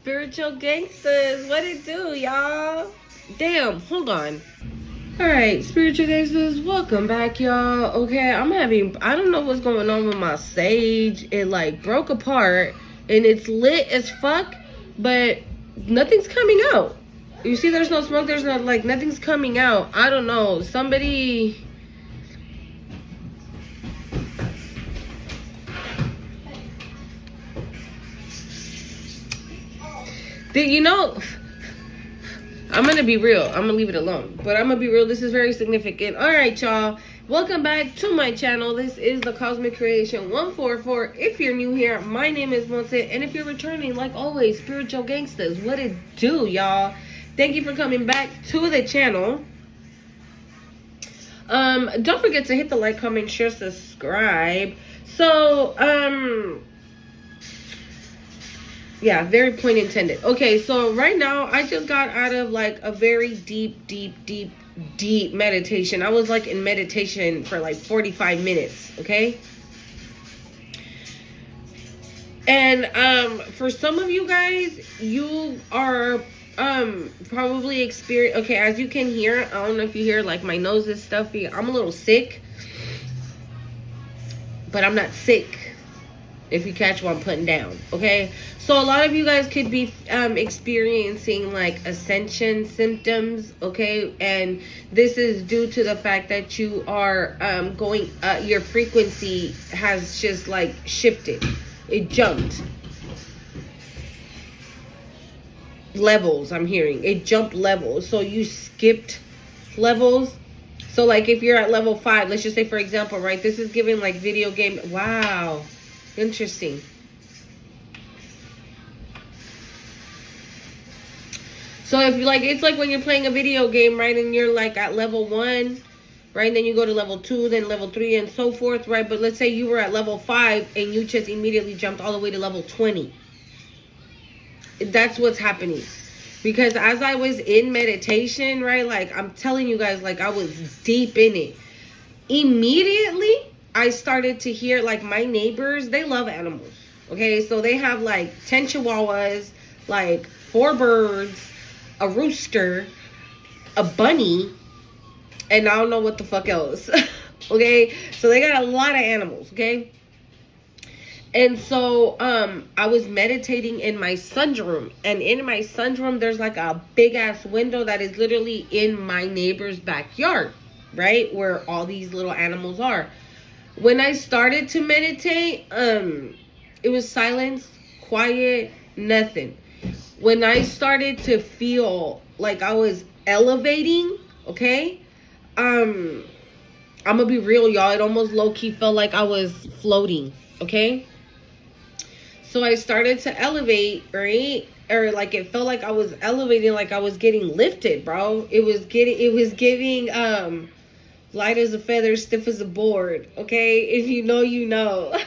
Spiritual gangsters, what it do, y'all? Damn, hold on. Alright, spiritual gangsters, welcome back, y'all. Okay, I don't know what's going on with my sage. It like broke apart and it's lit as fuck, but nothing's coming out. You see there's no smoke, there's not like nothing's coming out. I don't know. Somebody I'm gonna be real. I'm gonna leave it alone. But I'm gonna be real. This is very significant. Alright, y'all. Welcome back to my channel. This is the Cosmic Creation 144. If you're new here, my name is Monse. And if you're returning, like always, spiritual gangsters, what it do, y'all? Thank you for coming back to the channel. Don't forget to hit the like, comment, share, subscribe. So, yeah, very point intended. Okay, so right now I just got out of like a very deep meditation. I was like in meditation for like 45 minutes, okay? And for some of you guys, you are probably experience. Okay, as you can hear, I don't know if you hear, like my nose is stuffy. I'm a little sick, but I'm not sick, if you catch what I'm putting down, okay? So a lot of you guys could be experiencing like ascension symptoms, okay? And this is due to the fact that you are your frequency has just like shifted. It jumped levels, I'm hearing. It jumped levels. So you skipped levels. So like if you're at level 5, let's just say for example, right? This is giving like video game. Wow. Interesting. So if you like, it's like when you're playing a video game, right? And you're like at level 1, right? And then you go to level 2, then level 3 and so forth, right? But let's say you were at level 5 and you just immediately jumped all the way to level 20. That's what's happening. Because as I was in meditation, right? Like I'm telling you guys, like I was deep in it. Immediately, I started to hear like my neighbors, they love animals. Okay, so they have like 10 chihuahuas, like 4 birds, a rooster, a bunny, and I don't know what the fuck else. Okay, so they got a lot of animals, okay? And so I was meditating in my son's room, and in my son's room there's like a big ass window that is literally in my neighbor's backyard, right, where all these little animals are. When I started to meditate, it was silence, quiet, nothing. When I started to feel like I was elevating, okay, I'm gonna be real, y'all. It almost low-key felt like I was floating, okay? So I started to elevate, right? Or like it felt like I was elevating, like I was getting lifted, bro. It was giving light as a feather, stiff as a board, okay? If you know, you know.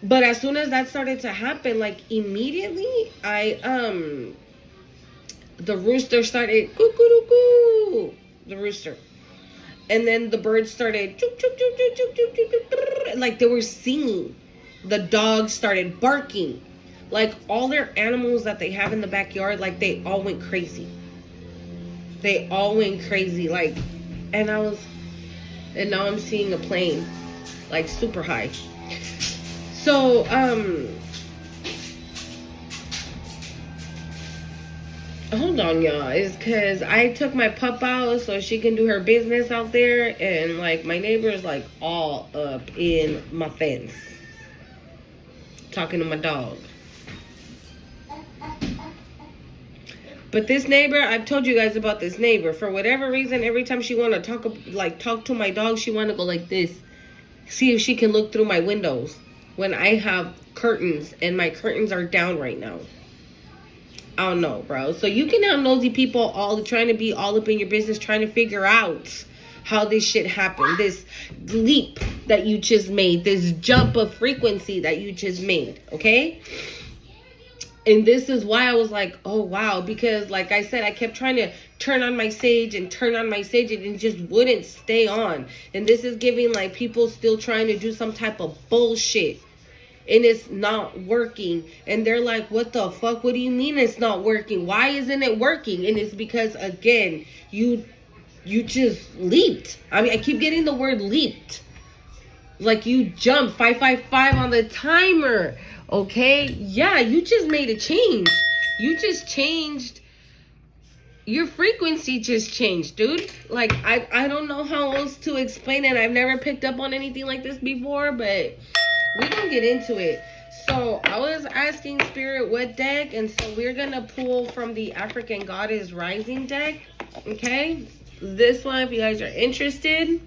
But as soon as that started to happen, like immediately, the rooster started coo-coo-coo-coo, the rooster. And then the birds started choop, choop, choop, choop, choop, choop, choop, choop, like they were singing. The dogs started barking. Like all their animals that they have in the backyard, like they all went crazy. They all went crazy, like, and now I'm seeing a plane, like super high. So, hold on, y'all. It's because I took my pup out so she can do her business out there, and like my neighbor is like all up in my fence, talking to my dog. But this neighbor, I've told you guys about this neighbor. For whatever reason, every time she want to talk to my dog, she want to go like this. See if she can look through my windows when I have curtains and my curtains are down right now. I don't know, bro. So you can have nosy people all trying to be all up in your business, trying to figure out how this shit happened. This leap that you just made, this jump of frequency that you just made, okay? And this is why I was like, oh, wow. Because like I said, I kept trying to turn on my sage and it just wouldn't stay on. And this is giving like people still trying to do some type of bullshit. and it's not working. And they're like, what the fuck? What do you mean it's not working? Why isn't it working? And it's because, again, you just leaped. I mean, I keep getting the word leaped. Like you jumped 555 on the timer. Okay? Yeah, you just made a change. You just changed. Your frequency just changed, dude. Like, I don't know how else to explain it. I've never picked up on anything like this before, but we can get into it. So I was asking Spirit what deck, and so we're gonna pull from the African Goddess Rising deck. Okay, this one, if you guys are interested.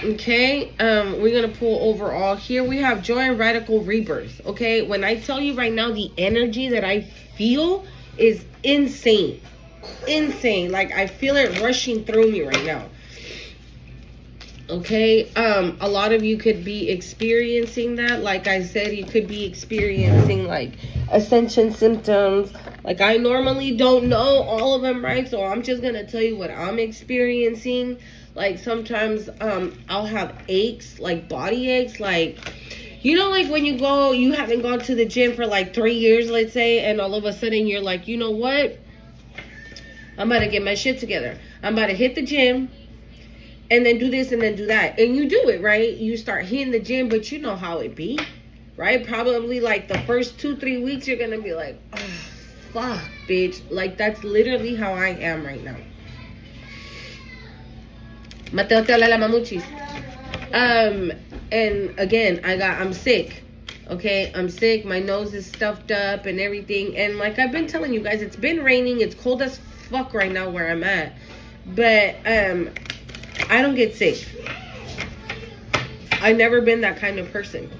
Okay, we're gonna pull overall. Here we have Joy and Radical Rebirth. Okay, when I tell you right now, the energy that I feel is insane. Like, I feel it rushing through me right now. Okay, a lot of you could be experiencing that. Like I said, you could be experiencing like ascension symptoms. Like, I normally don't know all of them, right? So I'm just gonna tell you what I'm experiencing. Like, sometimes I'll have aches, like body aches, like, you know, like when you haven't gone to the gym for like 3 years, let's say, and all of a sudden you're like, you know what, I'm about to get my shit together, I'm about to hit the gym and then do this and then do that, and you do it, right? You start hitting the gym, but you know how it be, right? Probably like the first 2-3 weeks you're gonna be like, oh fuck, bitch. Like, that's literally how I am right now. Mateo te habla la mamuchis. And again, I'm sick. Okay, I'm sick. My nose is stuffed up and everything. And like I've been telling you guys, it's been raining. It's cold as fuck right now where I'm at. But I don't get sick. I've never been that kind of person.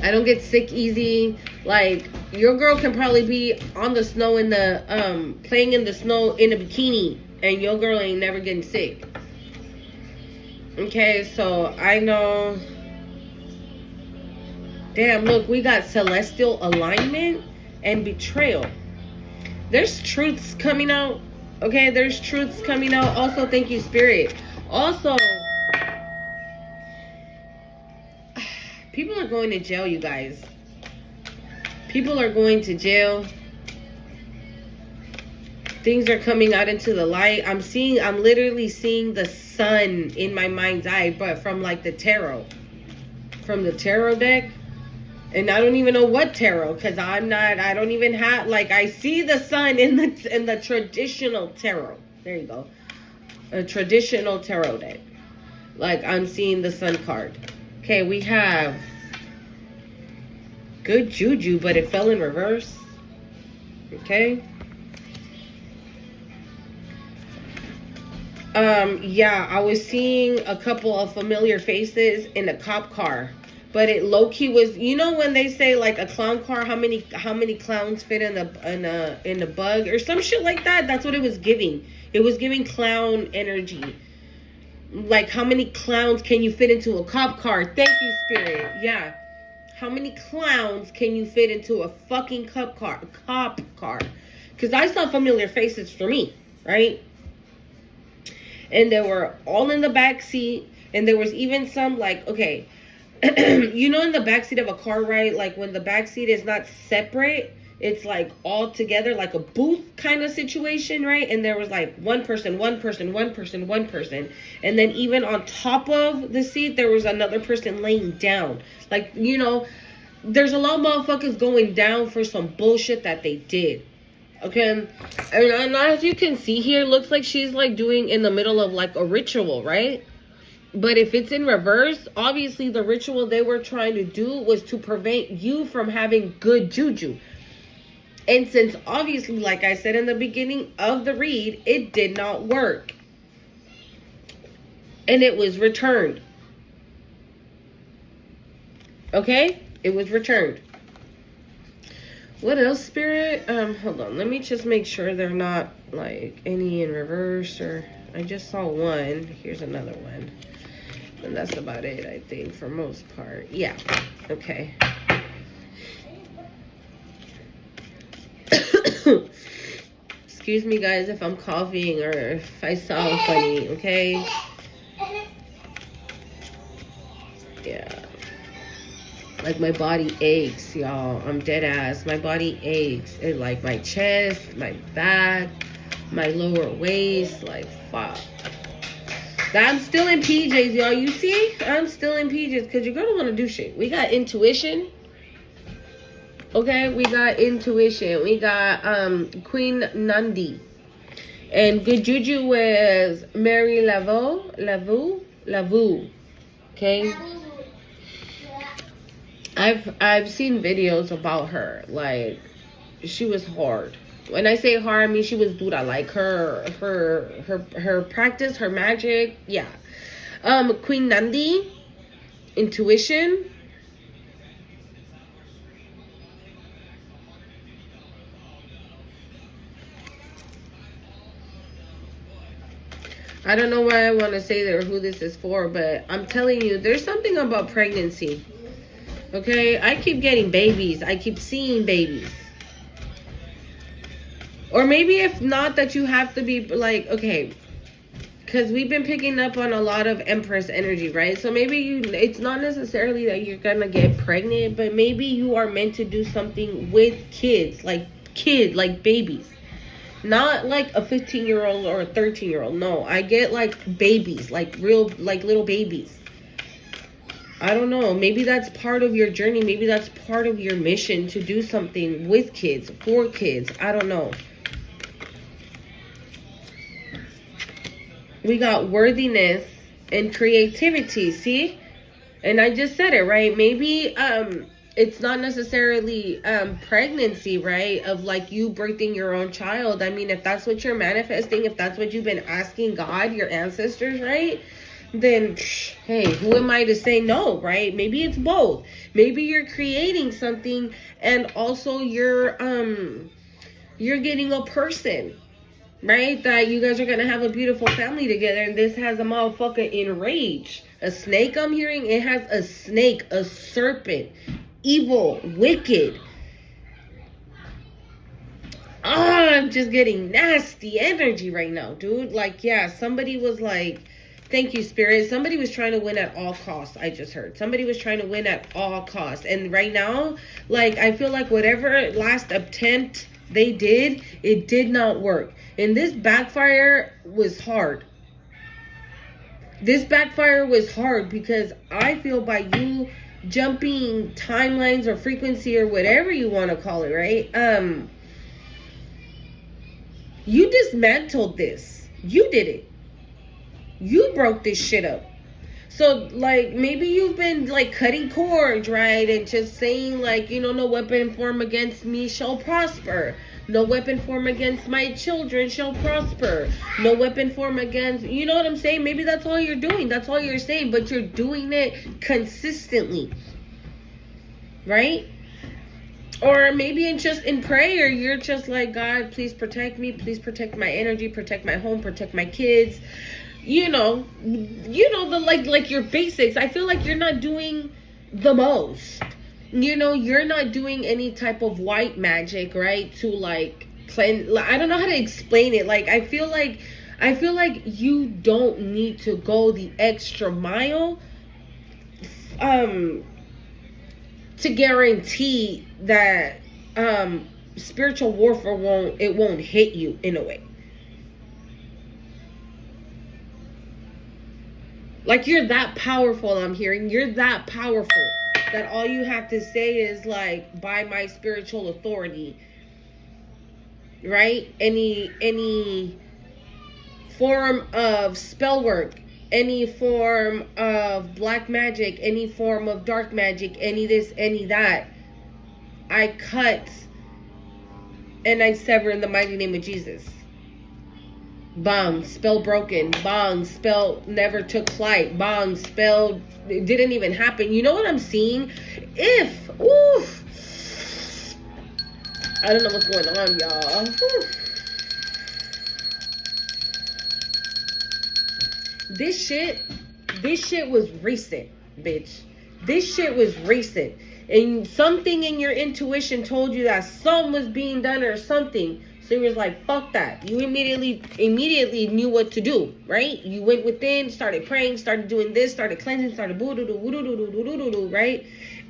I don't get sick easy. Like, your girl can probably be on the snow in the playing in the snow in a bikini, and your girl ain't never getting sick. Okay, so I know. Damn, look, we got celestial alignment and betrayal. There's truths coming out. Okay, there's truths coming out. Also, thank you, Spirit. Also, people are going to jail, you guys. People are going to jail. Things are coming out into the light. I'm literally seeing the sun in my mind's eye, but from like the tarot. From the tarot deck. And I don't even know what tarot, because I don't even have, like, I see the sun in the traditional tarot. There you go. A traditional tarot deck. Like, I'm seeing the sun card. Okay, we have good juju, but it fell in reverse. Okay. Yeah, I was seeing a couple of familiar faces in a cop car, but it low-key was, you know, when they say like a clown car, how many clowns fit in a bug or some shit like that? That's what it was giving. It was giving clown energy. Like, how many clowns can you fit into a cop car? Thank you, Spirit. Yeah. How many clowns can you fit into a fucking cop car? Because I saw familiar faces for me, right? And they were all in the back seat. And there was even some, like, okay, you know, in the back seat of a car, right? Like, when the back seat is not separate, it's like all together, like a booth kind of situation, right? And there was like one person. And then even on top of the seat, there was another person laying down. Like, you know, there's a lot of motherfuckers going down for some bullshit that they did. Okay, and as you can see here, looks like she's like doing in the middle of like a ritual, right? But if it's in reverse, obviously the ritual they were trying to do was to prevent you from having good juju. And since obviously, like I said in the beginning of the read, it did not work. And it was returned. Okay? It was returned. What else, Spirit? Hold on. Let me just make sure they're not, like, any in reverse, or I just saw one. Here's another one. And that's about it, I think, for most part. Yeah. Okay. Excuse me, guys, if I'm coughing or if I sound funny, okay? Yeah. Like my body aches, y'all. I'm dead ass. My body aches. It like my chest, my back, my lower waist. Like fuck. I'm still in PJs, y'all. You see? I'm still in PJs because you're gonna want to do shit. We got intuition. Okay, we got intuition. We got Queen Nandi. And good juju was Mary Lavu. Okay. I've seen videos about her. Like, she was hard. When I say hard, I mean she was dura. Like her practice, her magic, yeah. Queen Nandi, intuition. I don't know why I want to say that or who this is for, but I'm telling you, there's something about pregnancy. Okay, I keep getting babies. I keep seeing babies. Or maybe if not that you have to be like, okay, because we've been picking up on a lot of Empress energy, right? So maybe it's not necessarily that you're going to get pregnant, but maybe you are meant to do something with kids, like babies. Not like a 15-year-old or a 13-year-old. No, I get like babies, like real, like little babies. I don't know. Maybe that's part of your journey. Maybe that's part of your mission to do something with kids, for kids. I don't know. We got worthiness and creativity. See? And I just said it, right? Maybe it's not necessarily pregnancy, right? Of like you birthing your own child. I mean, if that's what you're manifesting, if that's what you've been asking God, your ancestors, right? Then, hey, who am I to say no, right? Maybe it's both. Maybe you're creating something and also you're getting a person, right? That you guys are going to have a beautiful family together. And this has a motherfucker enraged. A snake I'm hearing, it has a snake, a serpent, evil, wicked. I'm just getting nasty energy right now, dude. Like, yeah, somebody was like, thank you, Spirit. Somebody was trying to win at all costs. I just heard. Somebody was trying to win at all costs. And right now, like, I feel like whatever last attempt they did, it did not work. And this backfire was hard. This backfire was hard because I feel by you jumping timelines or frequency or whatever you want to call it, right? You dismantled this. You did it. You broke this shit up. So, like, maybe you've been, like, cutting cords, right? And just saying, like, you know, no weapon formed against me shall prosper. No weapon formed against my children shall prosper. No weapon formed against, you know what I'm saying? Maybe that's all you're doing. That's all you're saying. But you're doing it consistently. Right? Or maybe in prayer, you're just like, God, please protect me. Please protect my energy. Protect my home. Protect my kids. You know, the like your basics. I feel like you're not doing the most. You know, you're not doing any type of white magic, right? To like cleanse. I don't know how to explain it. Like, I feel like you don't need to go the extra mile to guarantee that spiritual warfare won't hit you in a way. Like, you're that powerful, I'm hearing. You're that powerful that all you have to say is, like, by my spiritual authority, right? Any form of spell work, any form of black magic, any form of dark magic, any this, any that, I cut and I sever in the mighty name of Jesus. Bong, spell broken. Bong, spell never took flight. Bong, spell it didn't even happen. You know what I'm seeing? I don't know what's going on, y'all. This shit was recent, bitch. This shit was recent. And something in your intuition told you that something was being done or something. So you was like, fuck that. You immediately knew what to do, right? You went within, started praying, started doing this, started cleansing, started boo-doo-doo, right?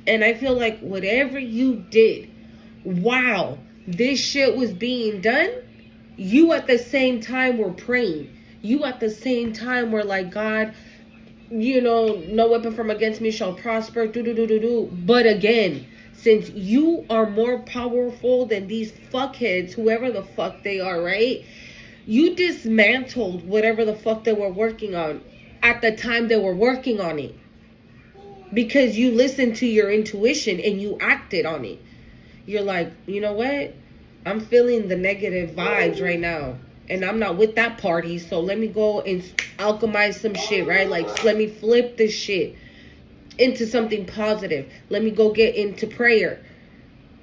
And I feel like whatever you did while this shit was being done, you at the same time were praying. You at the same time were like, God, you know, no weapon from against me shall prosper. But again, since you are more powerful than these fuckheads, whoever the fuck they are, right? You dismantled whatever the fuck they were working on at the time they were working on it. Because you listened to your intuition and you acted on it. You're like, you know what? I'm feeling the negative vibes right now. And I'm not with that party. So let me go and alchemize some shit, right? Like, let me flip this shit into something positive. Let me go get into prayer.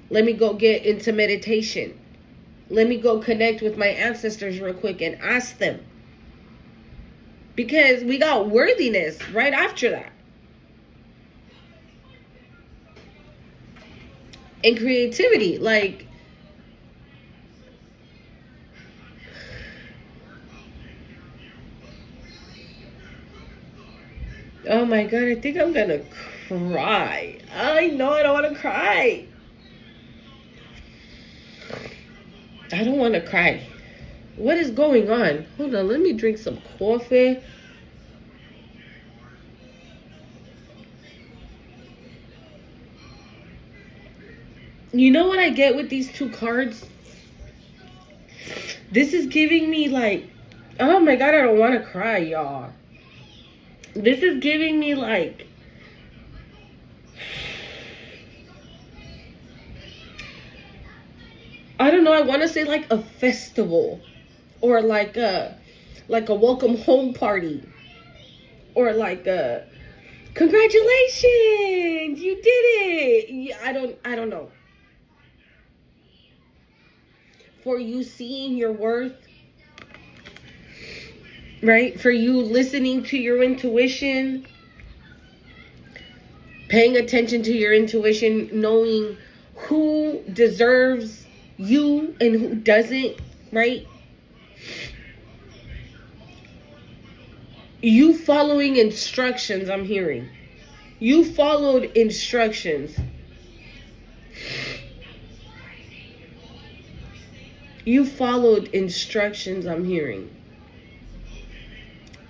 Let me go get into meditation. Let me go connect with my ancestors real quick and ask them. Because we got worthiness right after that. And creativity. Like, oh my God, I think I'm gonna cry. I know I don't want to cry. I don't want to cry. What is going on? Hold on, let me drink some coffee. You know what I get with these two cards? This is giving me like, oh my God, I don't want to cry, y'all. This is giving me like, I don't know, I want to say like a festival, or like a welcome home party, or like a congratulations, you did it. Yeah, I don't know. For you seeing your worth, right? For you listening to your intuition, paying attention to your intuition, knowing who deserves you and who doesn't, right? You following instructions, I'm hearing. You followed instructions. You followed instructions, I'm hearing.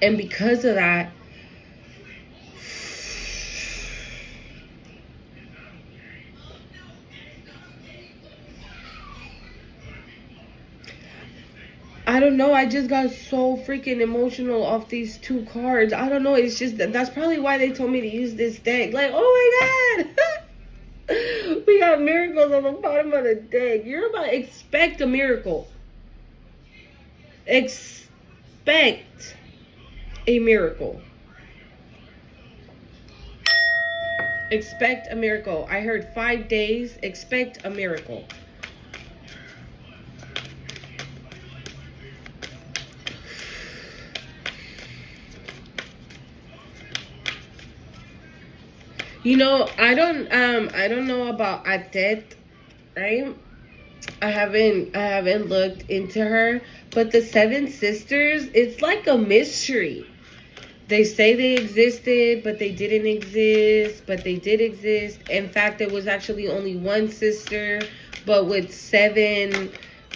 And because of that, I don't know, I just got so freaking emotional off these two cards. I don't know, it's just that's probably why they told me to use this deck. Like, oh my God. We got miracles on the bottom of the deck. You're about to expect a miracle. Expect a miracle. Expect a miracle. I heard 5 days. Expect a miracle. You know, I don't know about Atet, right? I haven't looked into her, but the 7 sisters, it's like a mystery. They say they existed, but they didn't exist, but they did exist. In fact, there was actually only one sister, but with 7,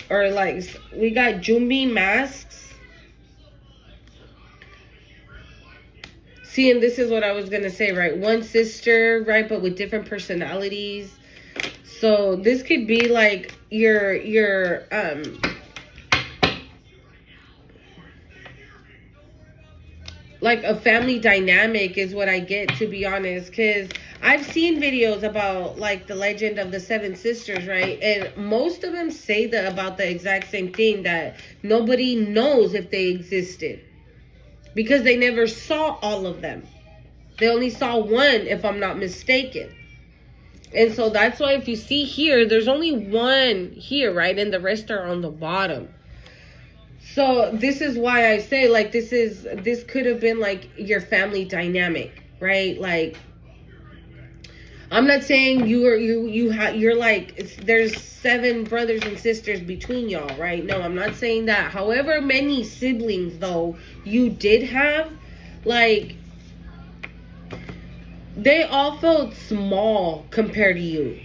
or like, we got Jumbi masks. See, and this is what I was going to say, right? One sister, right, but with different personalities. So this could be like your like a family dynamic is what I get, to be honest, because I've seen videos about like the legend of the 7 sisters, right? And most of them say about the exact same thing, that nobody knows if they existed because they never saw all of them. They only saw one, if I'm not mistaken. And so that's why if you see here, there's only one here, right? And the rest are on the bottom. So this is why I say, like, this could have been like your family dynamic, right? Like, I'm not saying you're like, there's 7 brothers and sisters between y'all, right? No, I'm not saying that. However many siblings though you did have, like, They all felt small compared to you.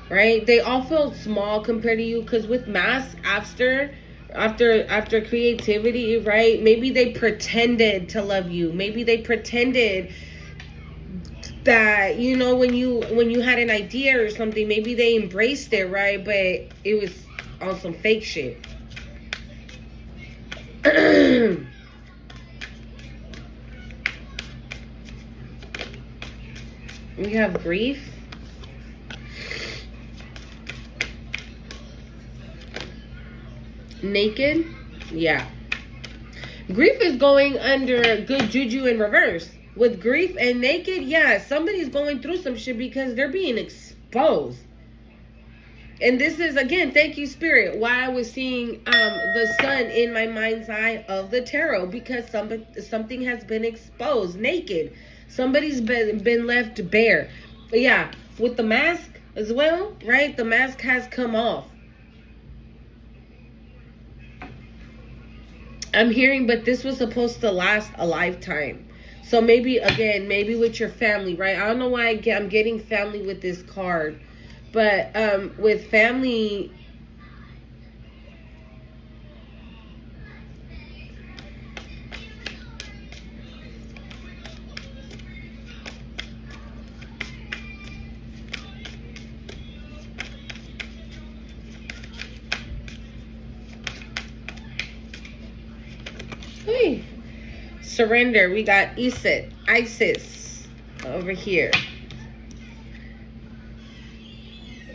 Right? They all felt small compared to you, because with mask, after creativity, right? Maybe they pretended to love you. Maybe they pretended that, you know, when you had an idea or something, maybe they embraced it, right? But it was on some fake shit. We have grief. Naked. Yeah. Grief is going under good juju in reverse. With grief and naked, yeah, somebody's going through some shit because they're being exposed. And this is, again, thank you, Spirit, why I was seeing the sun in my mind's eye of the tarot, because something has been exposed, naked. Somebody's been left bare. But yeah, with the mask as well, right? The mask has come off. I'm hearing, but this was supposed to last a lifetime. So maybe, again, maybe with your family, right? I don't know why I'm getting family with this card. But with family, hey, surrender. We got Isis over here.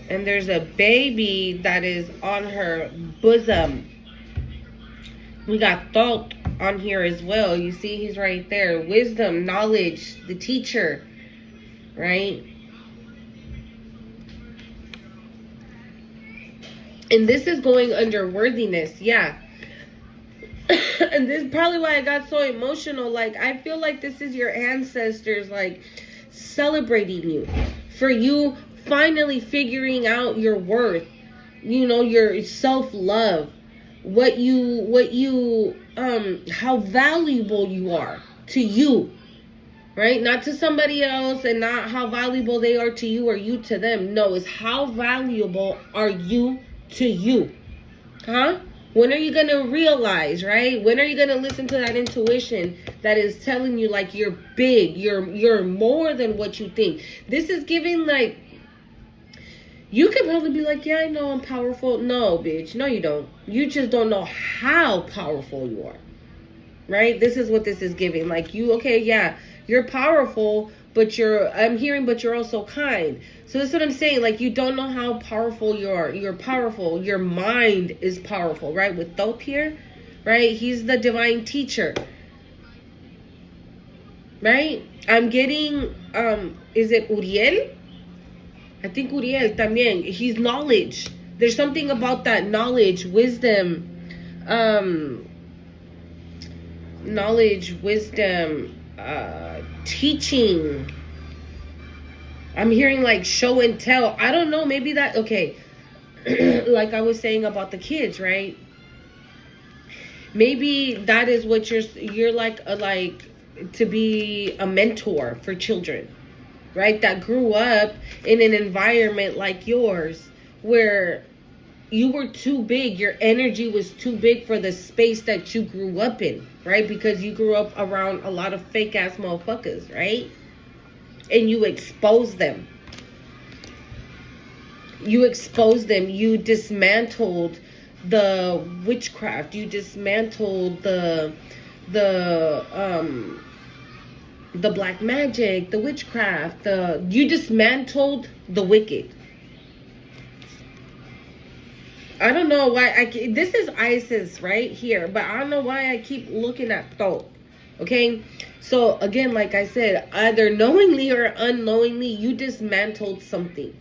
And there's a baby that is on her bosom. We got Thoth on here as well. You see, he's right there. Wisdom, knowledge, the teacher, right? And this is going under worthiness, yeah. And this is probably why I got so emotional. Like, I feel like this is your ancestors, like, celebrating you. For you finally figuring out your worth, you know, your self-love, how valuable you are to you, right? Not to somebody else, and not how valuable they are to you or you to them. No, it's how valuable are you to you, huh? When are you going to realize, right? When are you going to listen to that intuition that is telling you, like, you're big, you're more than what you think? This is giving, like, you could probably be like, yeah, I know I'm powerful. No, bitch. No, you don't. You just don't know how powerful you are. Right? This is what this is giving. Like, you, okay, yeah, you're powerful, but I'm hearing, but you're also kind. So that's what I'm saying. Like, you don't know how powerful you are. You're powerful. Your mind is powerful, right? With Thoth here, right? He's the divine teacher. Right? I'm getting, is it Uriel? I think Uriel también. He's knowledge. There's something about that knowledge, wisdom, teaching. I'm hearing like show and tell. I don't know. Maybe that, okay. Like I was saying about the kids, right? Maybe that is what you're like to be a mentor for children. Right, that grew up in an environment like yours where you were too big, your energy was too big for the space that you grew up in, right? Because you grew up around a lot of fake ass motherfuckers, right? And you exposed them. You dismantled the witchcraft, you dismantled the black magic, the witchcraft, you dismantled the wicked. I don't know why this is Isis right here, but I don't know why I keep looking at Thoth. Okay, so again, like I said, either knowingly or unknowingly, you dismantled something,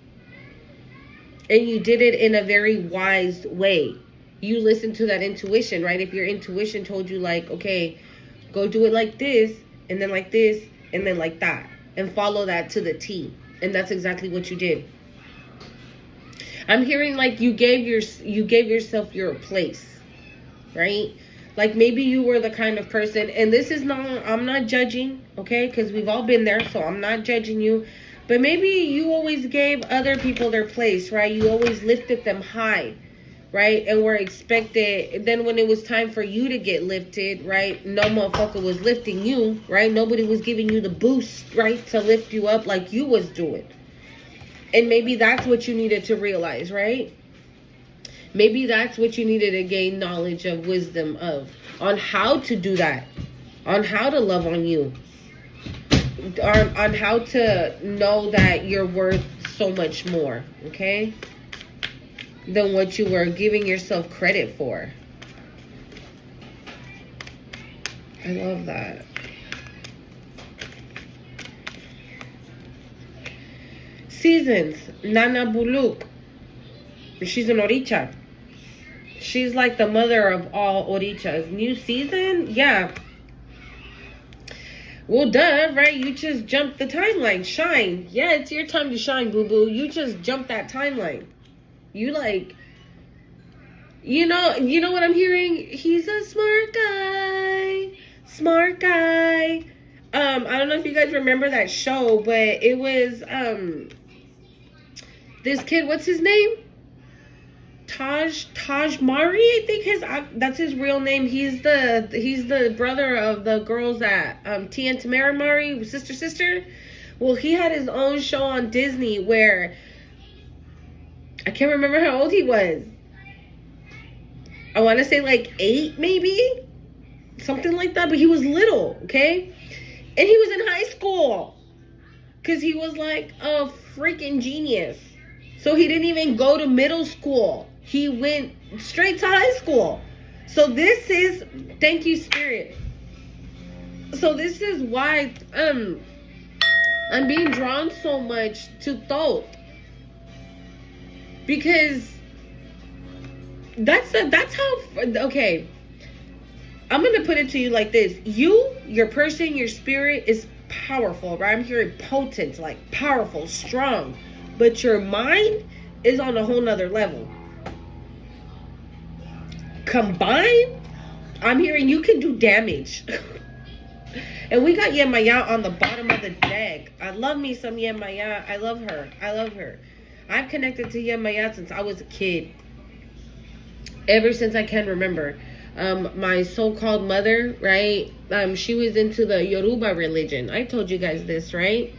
and you did it in a very wise way. You listened to that intuition, right? If your intuition told you, like, okay, go do it like this, and then like this, and then like that, and follow that to the T. And that's exactly what you did. I'm hearing like you gave yourself your place, right? Like maybe you were the kind of person, and this is not, I'm not judging, okay? Because we've all been there, so I'm not judging you. But maybe you always gave other people their place, right? You always lifted them high, right? And were expected. Then when it was time for you to get lifted, right? No motherfucker was lifting you, right? Nobody was giving you the boost, right? To lift you up like you was doing. And maybe that's what you needed to realize, right? Maybe that's what you needed to gain knowledge of, wisdom of, on how to do that, on how to love on you, on how to know that you're worth so much more, okay, than what you were giving yourself credit for. I love that. Seasons, Nana Buluk. She's an Oricha. She's like the mother of all Orichas. New season? Yeah. Well, duh, right? You just jumped the timeline. Shine. Yeah, it's your time to shine, boo-boo. You just jumped that timeline. You like, you know what I'm hearing? He's a smart guy. Smart guy. I don't know if you guys remember that show, but it was, this kid, what's his name? Taj Mari, I think that's his real name. He's the brother of the girls that Tia and Tamara Mari, sister. Well, he had his own show on Disney where I can't remember how old he was. I want to say like 8 maybe, something like that. But he was little, okay, and he was in high school because he was like a freaking genius. So he didn't even go to middle school. He went straight to high school. So this is, thank you, Spirit. So this is why I'm being drawn so much to Thoth. Because that's how, okay. I'm going to put it to you like this. Your person, your spirit is powerful, right? I'm hearing potent, like powerful, strong. But your mind is on a whole nother level. Combined, I'm hearing you can do damage. And we got Yemaya on the bottom of the deck. I love me some Yemaya. I love her. I've connected to Yemaya since I was a kid. Ever since I can remember. My so-called mother, right? She was into the Yoruba religion. I told you guys this, right?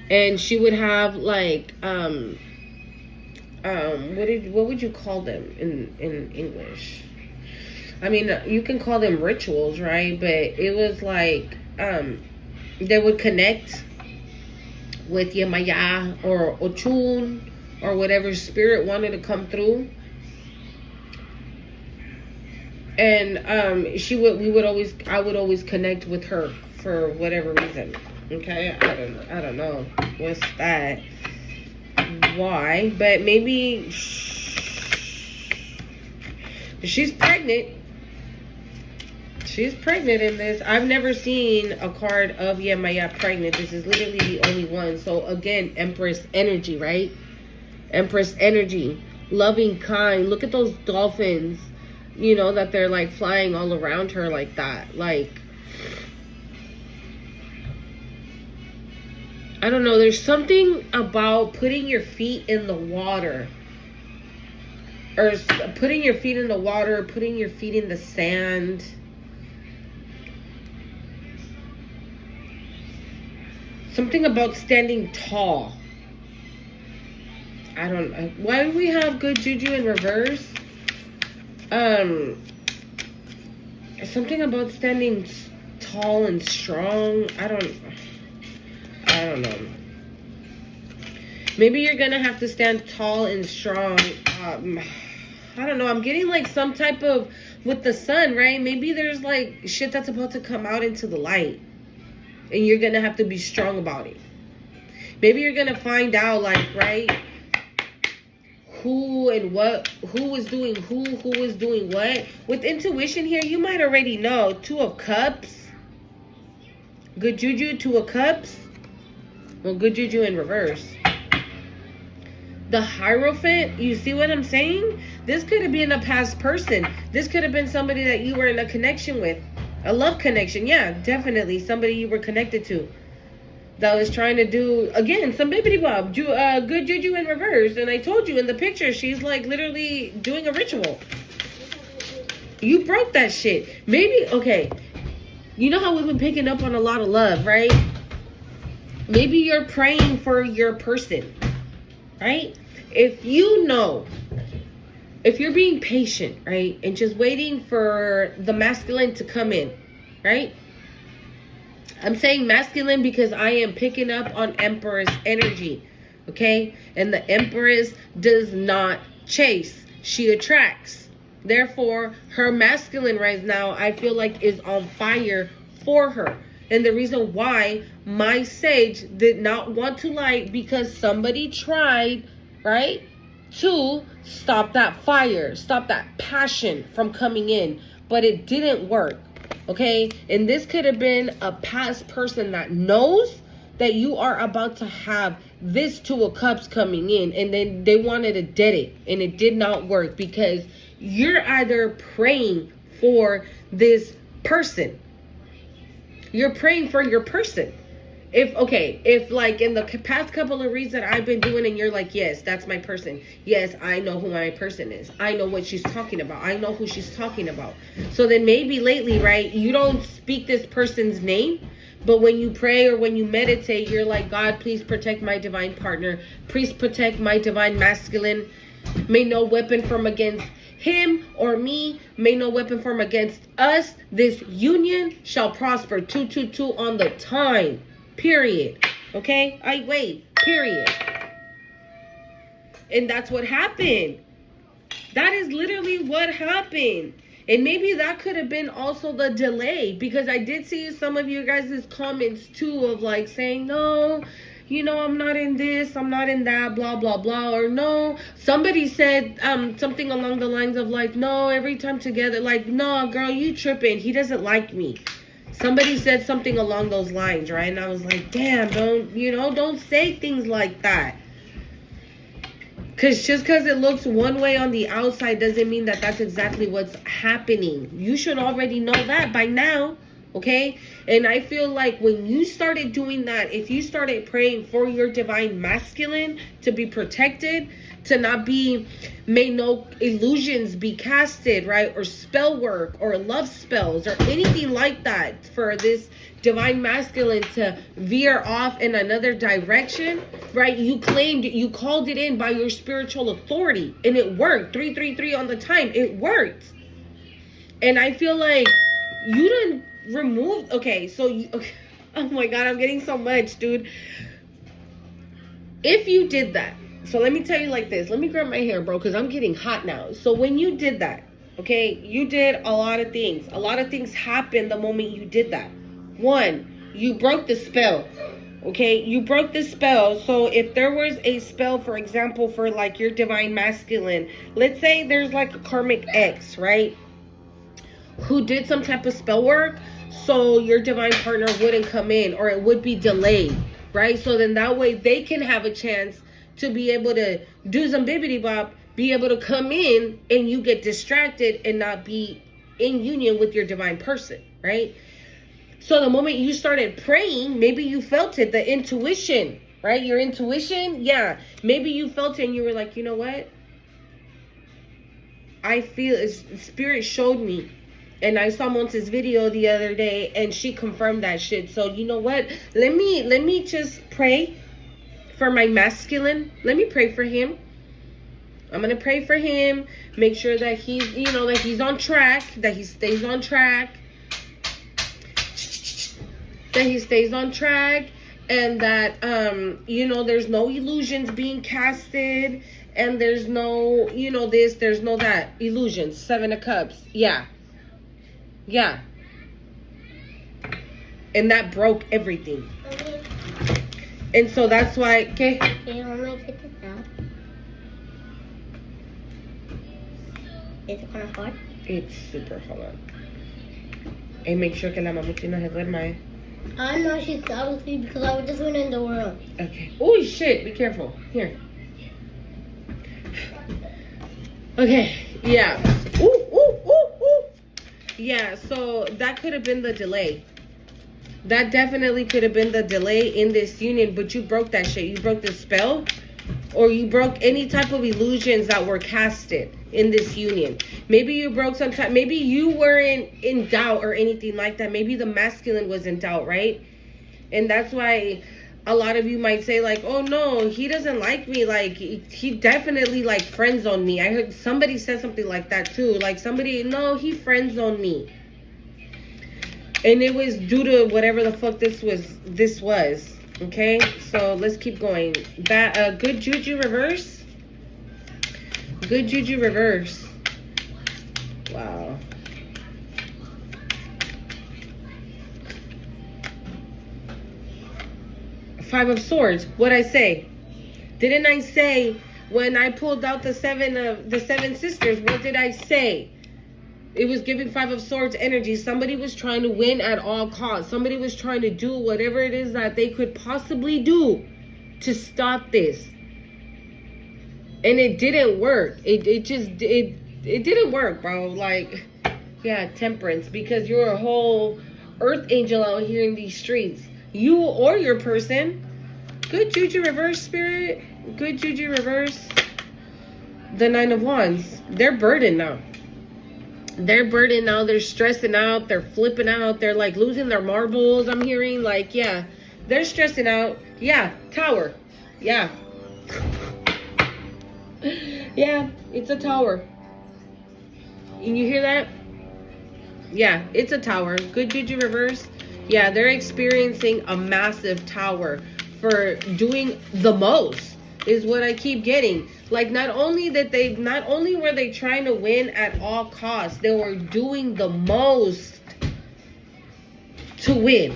And she would have like what would you call them in English? I mean, you can call them rituals, right? But it was like they would connect with Yemaya or Ochun or whatever spirit wanted to come through. And I would always connect with her for whatever reason. Okay, I don't know what's that, why, but maybe she's pregnant. She's pregnant in this. I've never seen a card of Yemaya pregnant. This is literally the only one. So again, Empress energy, right? Empress energy, loving, kind. Look at those dolphins, you know, that they're like flying all around her like that, like. I don't know, there's something about putting your feet in the water. Or putting your feet in the water, putting your feet in the sand. Something about standing tall. I don't know. Why do we have good juju in reverse? Something about standing tall and strong. I don't know. Maybe you're gonna have to stand tall and strong. I don't know. I'm getting like some type of, with the sun, right? Maybe there's like shit that's about to come out into the light. And you're gonna have to be strong about it. Maybe you're gonna find out, like, right? Who was doing what. With intuition here, you might already know. 2 of Cups. Good juju, 2 of Cups. Well, good juju in reverse. The Hierophant, you see what I'm saying? This could have been a past person. This could have been somebody that you were in a connection with. A love connection, yeah, definitely. Somebody you were connected to. That was trying to do, again, some bibbidi bob. Good juju in reverse. And I told you in the picture, she's like literally doing a ritual. You broke that shit. Maybe, okay. You know how we've been picking up on a lot of love, right? Maybe you're praying for your person. Right? If you know, if you're being patient, right, and just waiting for the masculine to come in, right? I'm saying masculine because I am picking up on Empress energy, okay? And the Empress does not chase. She attracts. Therefore, her masculine right now, I feel like, is on fire for her. And the reason why my sage did not want to light, because somebody tried, right, to stop that fire, stop that passion from coming in. But it didn't work, okay? And this could have been a past person that knows that you are about to have this Two of Cups coming in. And then they wanted to dead it. And it did not work because you're either praying for this person. You're praying for your person. If like in the past couple of reads that I've been doing and you're like, yes, that's my person. Yes, I know who my person is. I know what she's talking about. I know who she's talking about. So then maybe lately, right, you don't speak this person's name, but when you pray or when you meditate, you're like, God, please protect my divine partner. Please protect my divine masculine. May no weapon form against him or me, may no weapon form against us. This union shall prosper. 222 on the time. Period. Okay? I wait. Period. And that's what happened. That is literally what happened. And maybe that could have been also the delay, because I did see some of you guys' comments too of like saying, no, you know, I'm not in this, I'm not in that, blah, blah, blah. Or no, somebody said something along the lines of like, no, every time together, like, no, girl, you tripping. He doesn't like me. Somebody said something along those lines, right? And I was like, damn, don't say things like that. Because just because it looks one way on the outside doesn't mean that that's exactly what's happening. You should already know that by now. Okay? And I feel like when you started doing that, if you started praying for your divine masculine to be protected, to not be, may no illusions be casted, right? Or spell work or love spells or anything like that, for this divine masculine to veer off in another direction, right? You claimed it, you called it in by your spiritual authority, and it worked. 333 on the time. It worked. And I feel like you didn't remove, okay, oh my God, I'm getting so much, dude. If you did that, so let me tell you like this. Let me grab my hair, bro, because I'm getting hot now. So when you did that, okay, you did a lot of things. A lot of things happened the moment you did that. One, you broke the spell. Okay, you broke the spell. So if there was a spell, for example, for like your divine masculine, let's say there's like a karmic ex, right, who did some type of spell work, so your divine partner wouldn't come in, or it would be delayed, right? So then that way they can have a chance to be able to do some bibbidi bop, be able to come in, and you get distracted and not be in union with your divine person, right? So the moment you started praying, maybe you felt it, the intuition, right? Your intuition, yeah. Maybe you felt it and you were like, you know what? I feel spirit showed me. And I saw Monte's video the other day and she confirmed that shit. So you know what? Let me just pray for my masculine. Let me pray for him. I'm going to pray for him. Make sure that he's, that he's on track, that he stays on track. That he stays on track, and that there's no illusions being casted, and there's no there's no that illusions. 7 of Cups, yeah, and that broke everything. And so that's why, okay, You want me to take it out? Is it kind of hard? It's super hard. And make sure que la mamuchi no se duerma, I know she's out with me because I just went in the room. Okay. Oh shit! Be careful. Here. Okay, yeah. Ooh, ooh, ooh, ooh. Yeah, so that could have been the delay. That definitely could have been the delay in this union, but you broke that shit. You broke the spell, or you broke any type of illusions that were casted in this union. Maybe you broke some type, maybe you weren't in doubt or anything like that. Maybe the masculine was in doubt, right? And that's why a lot of you might say like, oh no, he doesn't like me. Like he definitely like friend zoned me. I heard somebody said something like that too. Like somebody, no, he friend zoned me. And it was due to whatever the fuck this was. Okay, so let's keep going. Good juju reverse. Good juju reverse. Wow. Five of Swords. What'd I say? Didn't I say when I pulled out the seven sisters? What did I say? It was giving Five of Swords energy. Somebody was trying to win at all costs. Somebody was trying to do whatever it is that they could possibly do to stop this. And it didn't work. It didn't work, bro. Like, yeah, Temperance. Because you're a whole earth angel out here in these streets. You or your person. Good juju reverse, spirit. Good juju reverse. The Nine of Wands. They're burdened now. They're burdened now. They're stressing out. They're flipping out. They're like losing their marbles. I'm hearing like, yeah, they're stressing out. Yeah, Tower. Yeah. Yeah, it's a tower. And you hear that? Yeah, it's a tower. Good juju reverse. Yeah, they're experiencing a massive tower for doing the most is what I keep getting. Like not only were they trying to win at all costs, they were doing the most to win.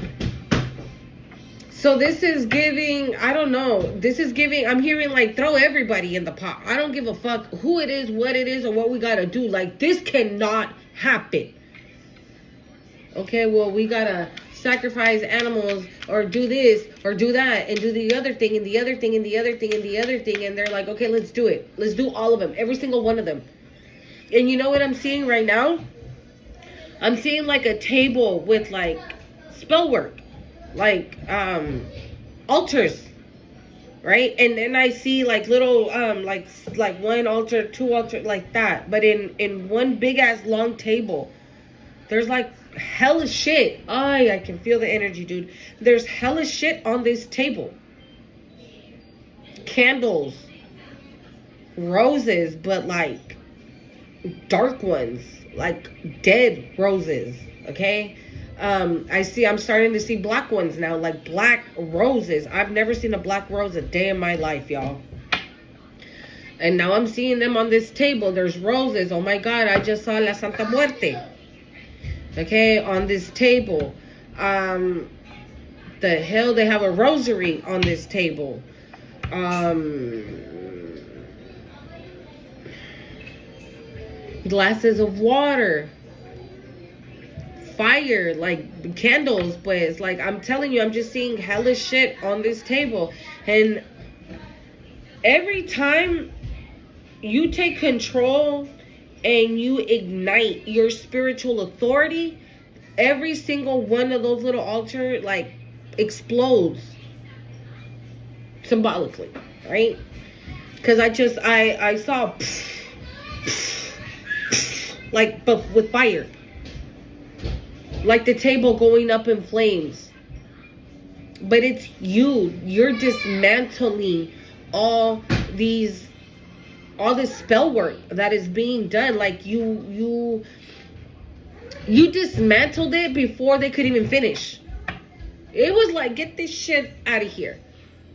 So this is giving, I don't know, this is giving, I'm hearing like throw everybody in the pot. I don't give a fuck who it is, what it is, or what we gotta do. Like this cannot happen. Okay, well, we gotta sacrifice animals or do this or do that and do the other thing and the other thing and the other thing and the other thing. And they're like, okay, let's do it. Let's do all of them. Every single one of them. And you know what I'm seeing right now? I'm seeing like a table with like spell work. Like altars. Right? And then I see like little like one altar, two altar, like that. But in one big ass long table, there's like hella shit. I can feel the energy, dude. There's hella shit on this table. Candles. Roses, but like dark ones. Like dead roses. Okay? I'm starting to see black ones now. Like black roses. I've never seen a black rose a day in my life, y'all. And now I'm seeing them on this table. There's roses. Oh my God, I just saw La Santa Muerte. Okay, on this table. The hell, they have a rosary on this table. Glasses of water. Fire, like candles, but it's like, I'm telling you, I'm just seeing hella shit on this table. And every time you take control and you ignite your spiritual authority, every single one of those little altars like explodes symbolically, right? Because I saw like, but with fire, like the table going up in flames. But it's you're dismantling all this spell work that is being done. Like you dismantled it before they could even finish. It was like, get this shit out of here.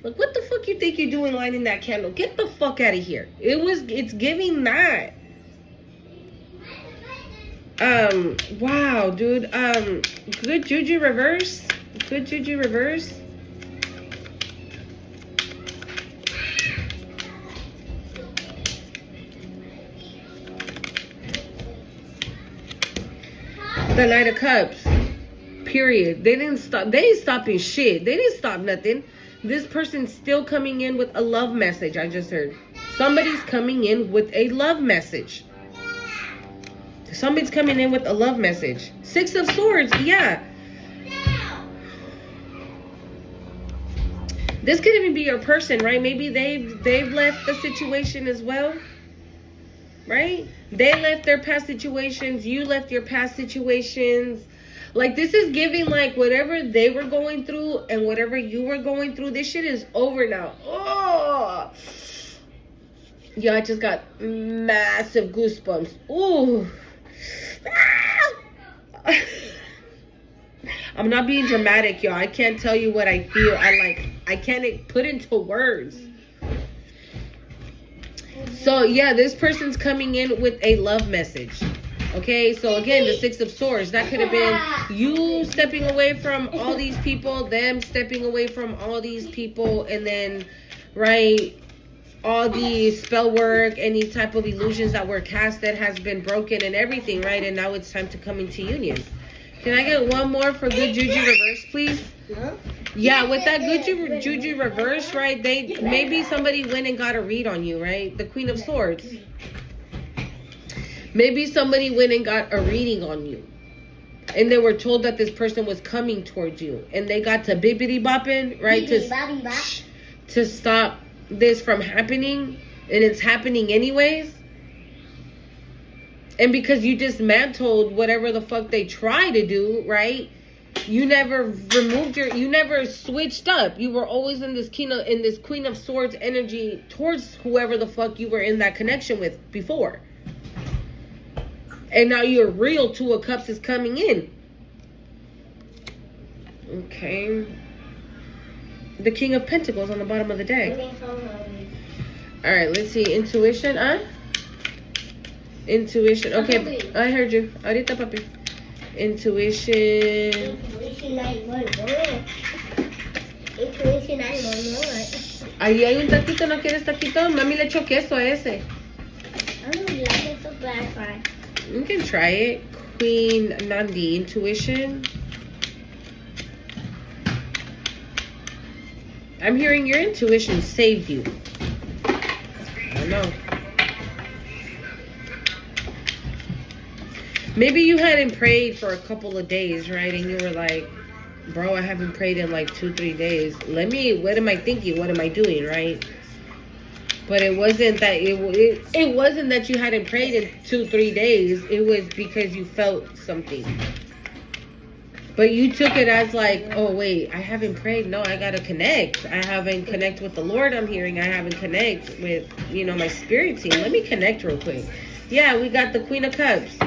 Like, what the fuck you think you're doing lighting that candle? Get the fuck out of here. It's giving that. Wow, dude. Good juju reverse. Good juju reverse. The Knight of Cups. Period. They didn't stop. They ain't stopping shit. They didn't stop nothing. This person's still coming in with a love message. I just heard. somebody's coming in with a love message. Somebody's coming in with a love message. 6 of Swords, yeah. This could even be your person, right? Maybe they've left the situation as well, right? They left their past situations. You left your past situations. Like, this is giving, like, whatever they were going through and whatever you were going through, this shit is over now. Oh, yeah, I just got massive goosebumps. Ooh. I'm not being dramatic, y'all. I can't tell you what I feel. I can't put into words. So yeah, this person's coming in with a love message. Okay, so again, the 6 of Swords, that could have been you stepping away from all these people, them stepping away from all these people, and then, right, all the spell work, any type of illusions that were cast that has been broken and everything, right? And now it's time to come into union. Can I get one more for good juju reverse, please? Yeah, with that good juju reverse, right? Maybe somebody went and got a read on you, right? The Queen of Swords. Maybe somebody went and got a reading on you. And they were told that this person was coming towards you. And they got to bippity bopping, right? To stop this from happening. And it's happening anyways. And because you dismantled whatever the fuck they try to do, right? You never you never switched up. You were always in this Queen of Swords energy towards whoever the fuck you were in that connection with before. And now your real 2 of Cups is coming in. Okay. The King of Pentacles on the bottom of the deck. All right, let's see. Intuition, huh? Intuition. Okay, I heard you. Ahorita, papi. Intuition. Ahí hay un taquito, ¿no quieres taquito? Mami le echó queso a ese. I don't like it so bad. You can try it. Queen Nandi, intuition. I'm hearing your intuition saved you. I don't know. Maybe you hadn't prayed for a couple of days, right? And you were like, bro, I haven't prayed in like 2-3 days. What am I thinking? What am I doing, right? But it wasn't that it wasn't that you hadn't prayed in 2-3 days. It was because you felt something. But you took it as like, oh wait, I haven't prayed. No, I gotta connect. I haven't connect with the Lord. I'm hearing I haven't connect with, my spirit team. Let me connect real quick. Yeah, we got the Queen of Cups.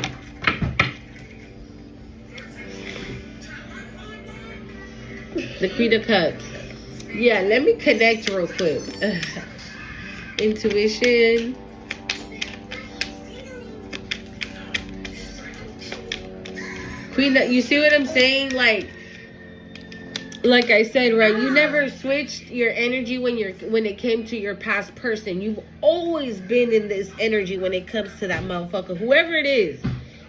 The Queen of Cups. Yeah, let me connect real quick. Intuition. Queen, you see what I'm saying? Like I said, right? You never switched your energy when it came to your past person. You've always been in this energy when it comes to that motherfucker, whoever it is.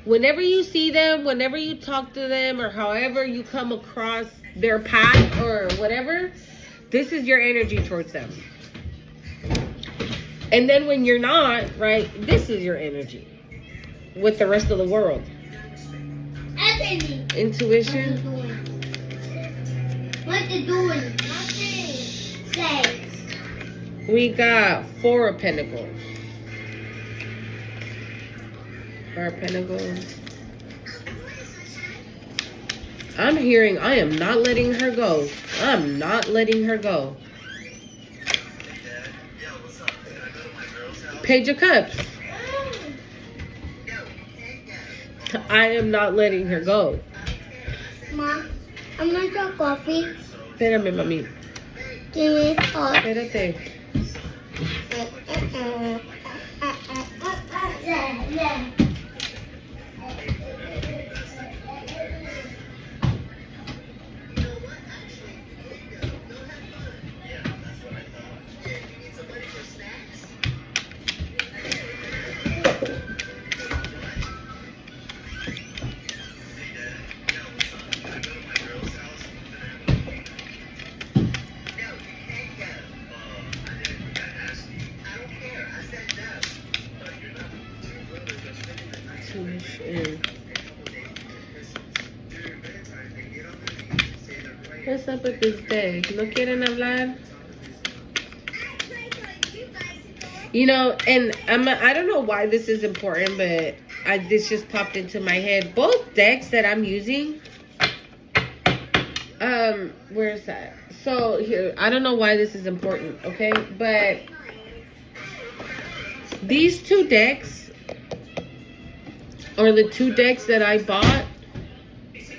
Whenever you see them, whenever you talk to them, or however you come across their path or whatever, this is your energy towards them. And then when you're not, right, this is your energy with the rest of the world. Intuition. What you doing? Nothing. Say. We got 4 of Pentacles. 4 of Pentacles. I'm hearing I am not letting her go. I'm not letting her go. Page of Cups. I am not letting her go. Mom, I'm gonna drink coffee. Espérame, mami. Give me hot. Espérate. Intuition. What's up with this day? ¿No quieren hablar? You know, and I don't know why this is important, but this just popped into my head. Both decks that I'm using, where's that? So here, I don't know why this is important, okay? But these two decks, or the two decks that I bought,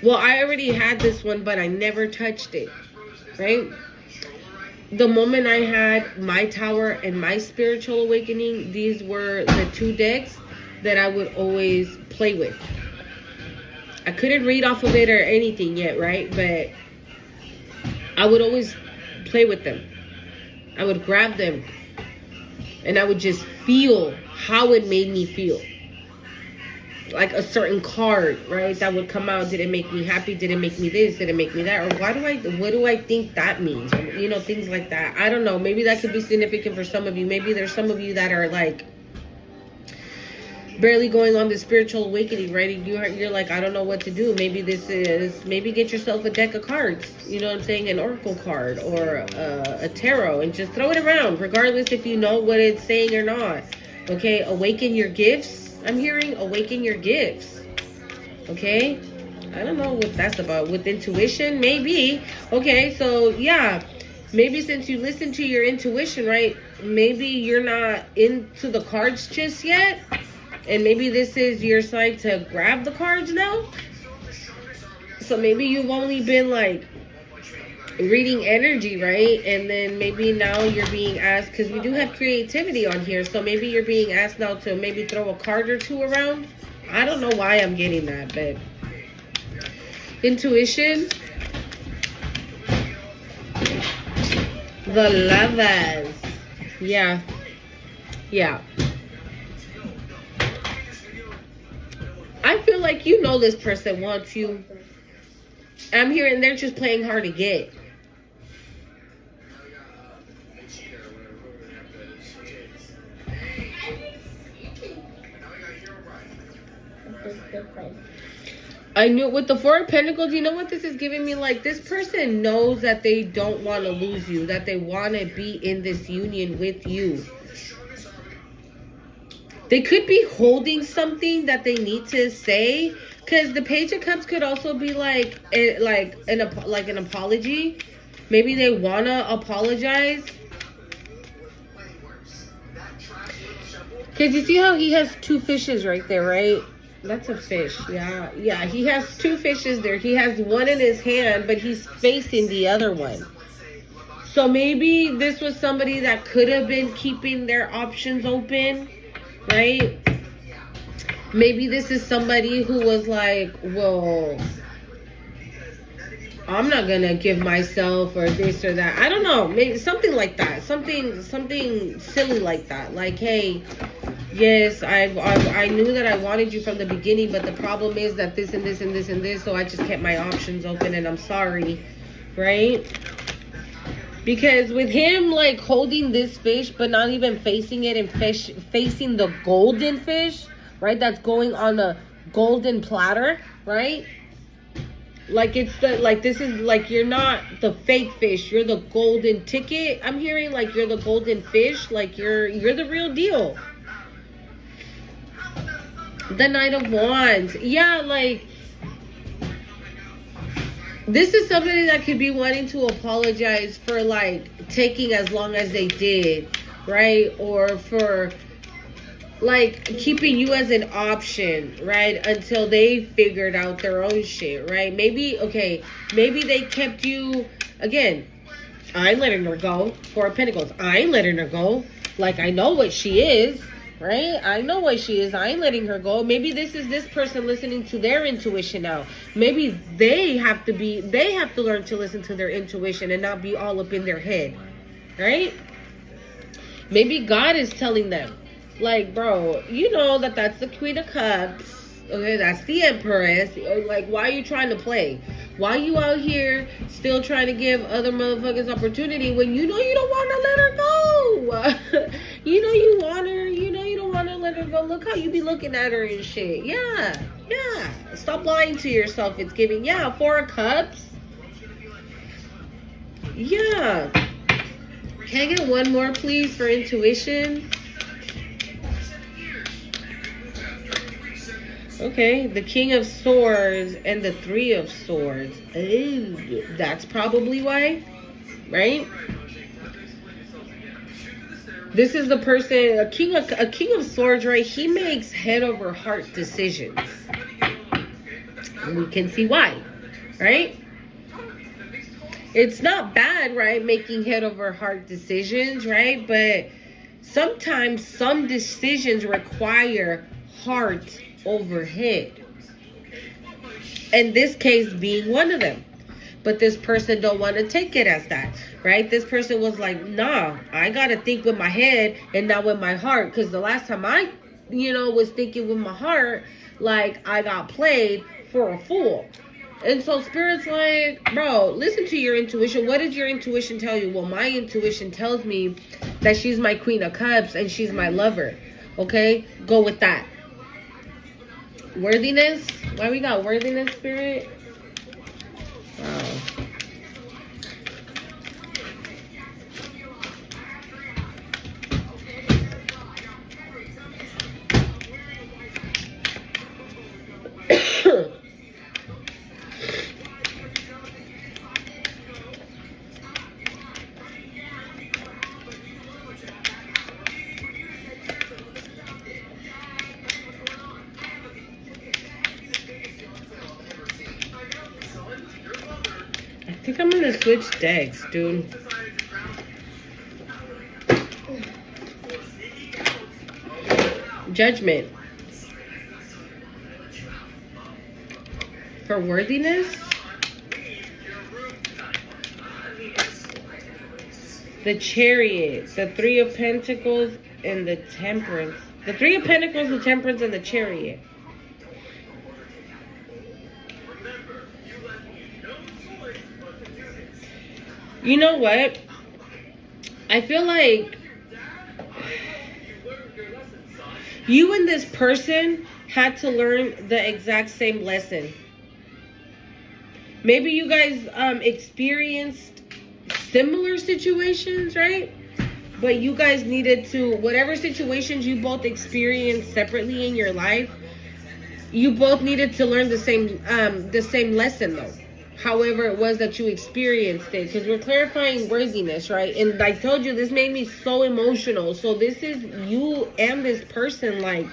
well, I already had this one, but I never touched it, right? The moment I had my tower and my spiritual awakening, these were the two decks that I would always play with. I couldn't read off of it or anything yet, right? But I would always play with them. I would grab them and I would just feel how it made me feel. Like a certain card, right, that would come out. Did it make me happy? Did it make me this? Did it make me that? Or what do I think that means? You know, things like that. I don't know. Maybe that could be significant for some of you. Maybe there's some of you that are like barely going on the spiritual awakening, right? And you're like, I don't know what to do. Maybe get yourself a deck of cards. You know what I'm saying? An oracle card or a tarot, and just throw it around, regardless if you know what it's saying or not. Okay, awaken your gifts. I'm hearing awaken your gifts. Okay? I don't know what that's about. With intuition, maybe. Okay, so yeah. Maybe since you listen to your intuition, right? Maybe you're not into the cards just yet. And maybe this is your sign to grab the cards now. So maybe you've only been like reading energy, right? And then maybe now you're being asked, because we do have creativity on here, so maybe you're being asked now to maybe throw a card or two around. I don't know why I'm getting that, but intuition. The Lovers. Yeah. I feel like you know this person wants you. I'm hearing they're just playing hard to get. I knew with the Four of Pentacles, you know what this is giving me? Like, this person knows that they don't want to lose you, that they want to be in this union with you. They could be holding something that they need to say, because the Page of Cups could also be like an apology. Maybe they want to apologize. Because you see how he has two fishes right there, right? That's a fish. Yeah. He has two fishes there. He has one in his hand, but he's facing the other one. So maybe this was somebody that could have been keeping their options open, right? Maybe this is somebody who was like, well, I'm not gonna give myself or this or that. I don't know. Maybe something like that. Something silly like that. Like, hey, yes, I knew that I wanted you from the beginning, but the problem is that this and this and this and this, so I just kept my options open, and I'm sorry, right? Because with him, like, holding this fish, but not even facing it and facing the golden fish, right? That's going on a golden platter, right? Like, it's this is like, you're not the fake fish, you're the golden ticket. I'm hearing like you're the golden fish, like you're the real deal. The Knight of Wands. Yeah, like, this is somebody that could be wanting to apologize for like taking as long as they did, right? Or for like keeping you as an option, right? Until they figured out their own shit, right? Maybe they kept you, again, I ain't letting her go. Four of Pentacles. I ain't letting her go. Like, I know what she is, right? I know what she is. I ain't letting her go. Maybe this is this person listening to their intuition now. Maybe they have to learn to listen to their intuition and not be all up in their head, right? Maybe God is telling them, like, bro, you know that's the Queen of Cups. Okay, that's the Empress. Like, why are you trying to play? Why are you out here still trying to give other motherfuckers opportunity when you know you don't want to let her go? You know you want her. You know you don't want to let her her, go look how you be looking at her and shit. Yeah. Stop lying to yourself. It's giving, 4 of Cups. Yeah. Can I get one more, please, for intuition? Okay, the King of Swords and the 3 of Swords. Ooh, that's probably why, right? This is the person, a king of Swords, right? He makes head over heart decisions. And we can see why, right? It's not bad, right? Making head over heart decisions, right? But sometimes some decisions require heart over head. In this case being one of them. But this person don't want to take it as that, right? This person was like, nah, I got to think with my head and not with my heart. Because the last time I, was thinking with my heart, like I got played for a fool. And so Spirit's like, bro, listen to your intuition. What did your intuition tell you? Well, my intuition tells me that she's my Queen of Cups and she's my lover. Okay? Go with that. Worthiness? Why we got worthiness, Spirit? Wow. I think I'm gonna switch decks, dude. Judgment. For worthiness? The Chariot, the 3 of Pentacles, and the Temperance. The 3 of Pentacles, the Temperance, and the Chariot. You know what? I feel like you and this person had to learn the exact same lesson. Maybe you guys experienced similar situations, right? But you guys needed to, whatever situations you both experienced separately in your life, you both needed to learn the same lesson though. However it was that you experienced it, because we're clarifying worthiness, right? And I told you, this made me so emotional. So this is you and this person like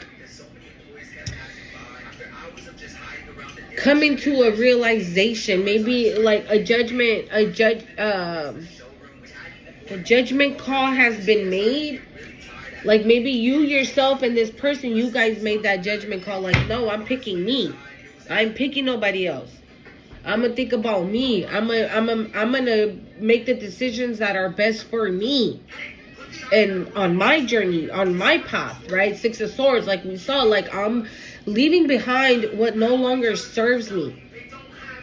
coming to a realization, maybe like a judgment call has been made. Like maybe you yourself and this person, you guys made that judgment call, like, no, I'm picking me. I'm picking nobody else. I'm gonna think about me. I'm gonna make the decisions that are best for me and on my journey, on my path, right? 6 of Swords, like we saw, like I'm leaving behind what no longer serves me,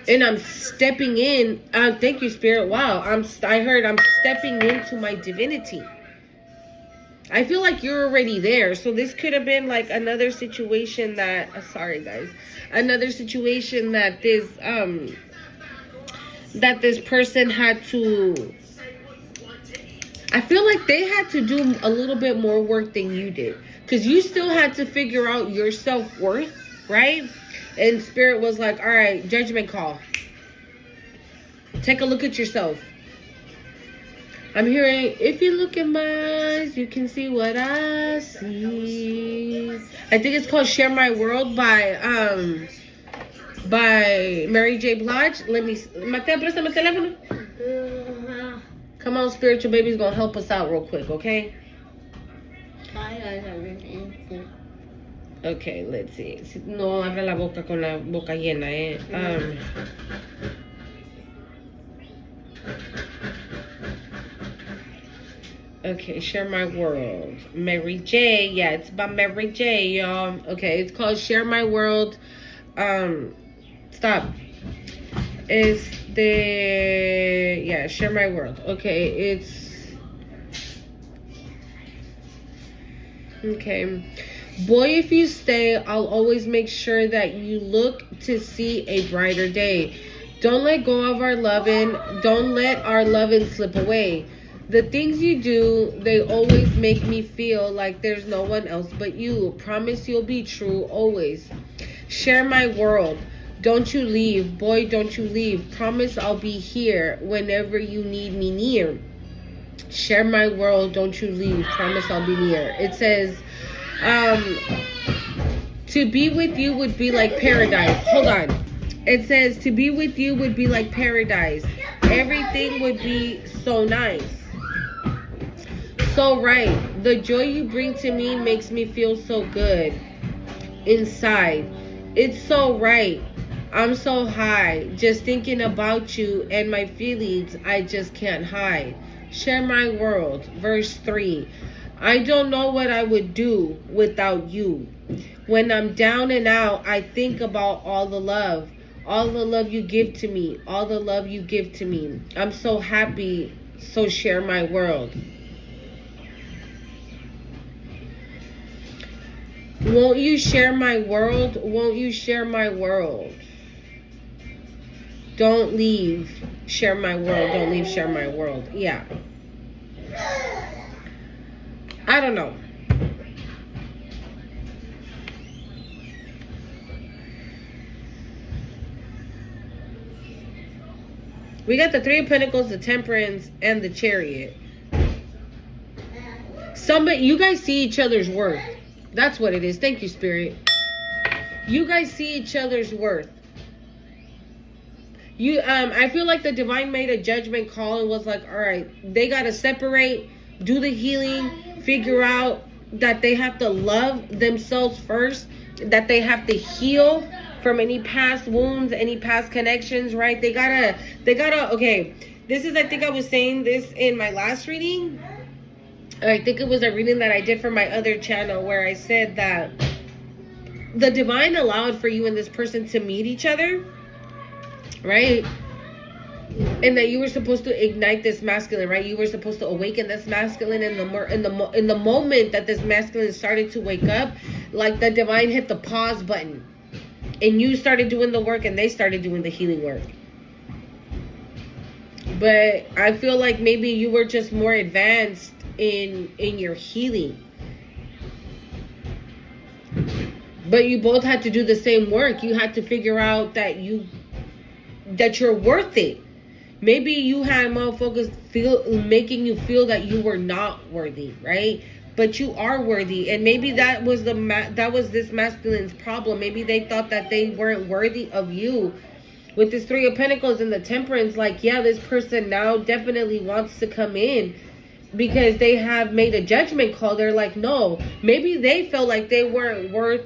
and I'm stepping in. Thank you, Spirit. Wow, I'm stepping into my divinity. I feel like you're already there. So this could have been like another situation that, sorry guys, another situation that this person had to, I feel like they had to do a little bit more work than you did. Because you still had to figure out your self-worth, right? And Spirit was like, all right, judgment call. Take a look at yourself. I'm hearing, if you look in my eyes, you can see what I see. I think it's called Share My World by Mary J. Blige. Let me, Mateo, préstame el teléfono. Come on, spiritual baby's gonna help us out real quick, okay? Okay, let's see. No abra la boca con la boca llena, eh. Okay, Share My World. Mary J. Yeah, it's by Mary J, y'all. Okay, it's called Share My World. Stop. It's Share My World. Okay, it's... Okay. Boy, if you stay, I'll always make sure that you look to see a brighter day. Don't let go of our loving. Don't let our loving slip away. The things you do, they always make me feel like there's no one else but you. Promise you'll be true always. Share my world. Don't you leave. Boy, don't you leave. Promise I'll be here whenever you need me near. Share my world. Don't you leave. Promise I'll be near. It says, to be with you would be like paradise. Hold on. It says, to be with you would be like paradise. Everything would be so nice. So right. The joy you bring to me makes me feel so good inside. It's so right. I'm so high. Just thinking about you and my feelings I just can't hide. Share my world. Verse 3. I don't know what I would do without you. When I'm down and out, I think about all the love you give to me, all the love you give to me. I'm so happy, so share my world. Won't you share my world? Won't you share my world? Don't leave, share my world. Don't leave, share my world. Yeah. I don't know. We got the Three of Pentacles, the Temperance, and the Chariot. You guys see each other's worth. That's what it is. Thank you, Spirit. You guys see each other's worth. I feel like the divine made a judgment call and was like, all right, they got to separate, do the healing, figure out that they have to love themselves first, that they have to heal from any past wounds, any past connections, right? They gotta, okay, this is, I think I was saying this in my last reading. I think it was a reading that I did for my other channel where I said that the divine allowed for you and this person to meet each other, right? And that you were supposed to ignite this masculine, right? You were supposed to awaken this masculine in the moment that this masculine started to wake up, like the divine hit the pause button. And you started doing the work and they started doing the healing work. But I feel like maybe you were just more advanced in your healing. But you both had to do the same work. You had to figure out that you're worth it. Maybe you had motherfuckers making you feel that you were not worthy, right? But you are worthy, and maybe that was this masculine's problem. Maybe they thought that they weren't worthy of you. With this Three of Pentacles and the Temperance, like, yeah, this person now definitely wants to come in because they have made a judgment call. They're like, no, maybe they felt like they weren't worthy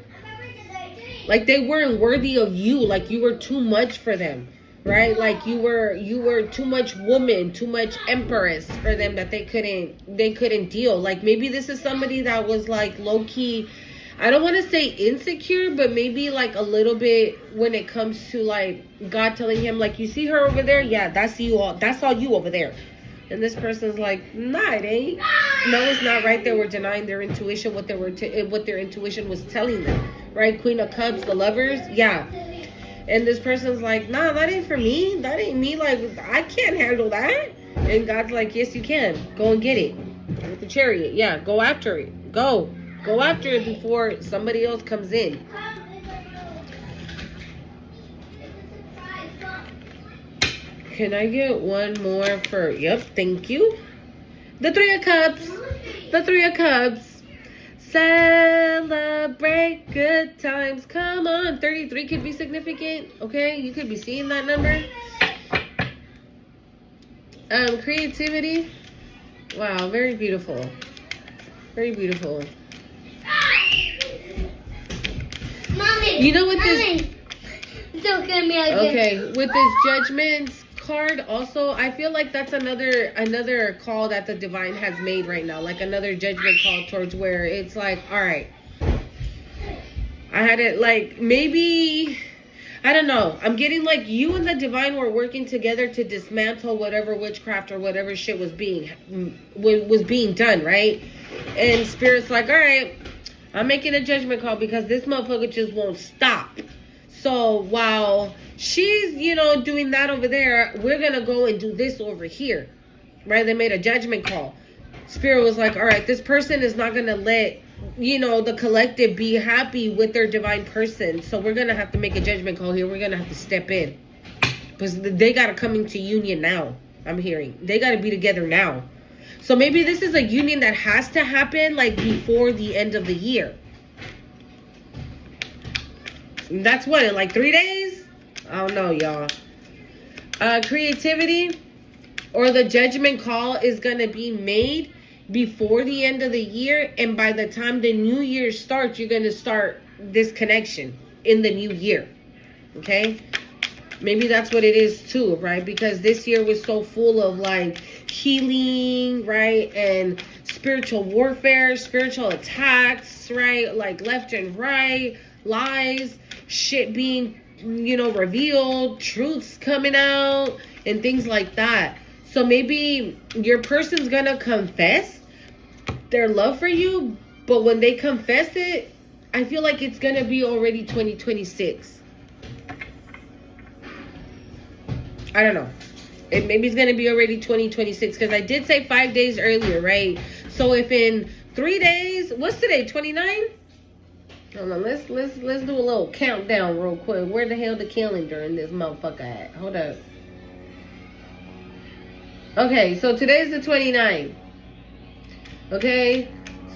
of you, like you were too much for them. Right? Like you were too much woman, too much empress for them, that they couldn't deal. Like maybe this is somebody that was like low key, I don't want to say insecure, but maybe like a little bit when it comes to like God telling him, like, you see her over there? Yeah, that's all you over there. And this person's like, nah, it ain't. No, it's not, right? They were denying their intuition, what their intuition was telling them, right? Queen of Cups, the Lovers, yeah. And this person's like, nah, that ain't for me. That ain't me. Like, I can't handle that. And God's like, yes, you can. Go and get it. With the Chariot. Yeah, go after it. Go after it before somebody else comes in. Can I get one more for, yep, thank you. The Three of Cups. The Three of Cups. Celebrate good times. Come on. 33 could be significant. Okay, you could be seeing that number. Creativity. Wow, very beautiful. Very beautiful. Mommy, you know what this? Don't get me again. Okay, with this Judgment card also, I feel like that's another call that the divine has made right now, like another judgment call towards where it's like, all right, I had it, like, maybe, I don't know, I'm getting like you and the divine were working together to dismantle whatever witchcraft or whatever shit was being done, right? And Spirit's like, all right, I'm making a judgment call because this motherfucker just won't stop. So while she's, doing that over there, we're going to go and do this over here. Right? They made a judgment call. Spirit was like, all right, this person is not going to let, the collective be happy with their divine person. So we're going to have to make a judgment call here. We're going to have to step in. Because they got to come into union now, I'm hearing. They got to be together now. So maybe this is a union that has to happen like before the end of the year. That's what, in like 3 days? I don't know, y'all. Creativity or the judgment call is going to be made before the end of the year. And by the time the new year starts, you're going to start this connection in the new year. Okay? Maybe that's what it is too, right? Because this year was so full of like healing, right? And spiritual warfare, spiritual attacks, right? Like left and right, lies, shit being, revealed, truths coming out, and things like that. So maybe your person's gonna confess their love for you, but when they confess it, I feel like it's gonna be already 2026. I don't know. Maybe it's going to be already 2026 because I did say 5 days earlier, right? So if in 3 days, what's today, 29? Hold on, let's do a little countdown real quick. Where the hell the calendar in this motherfucker at? Hold up. Okay, so today's the 29th. Okay,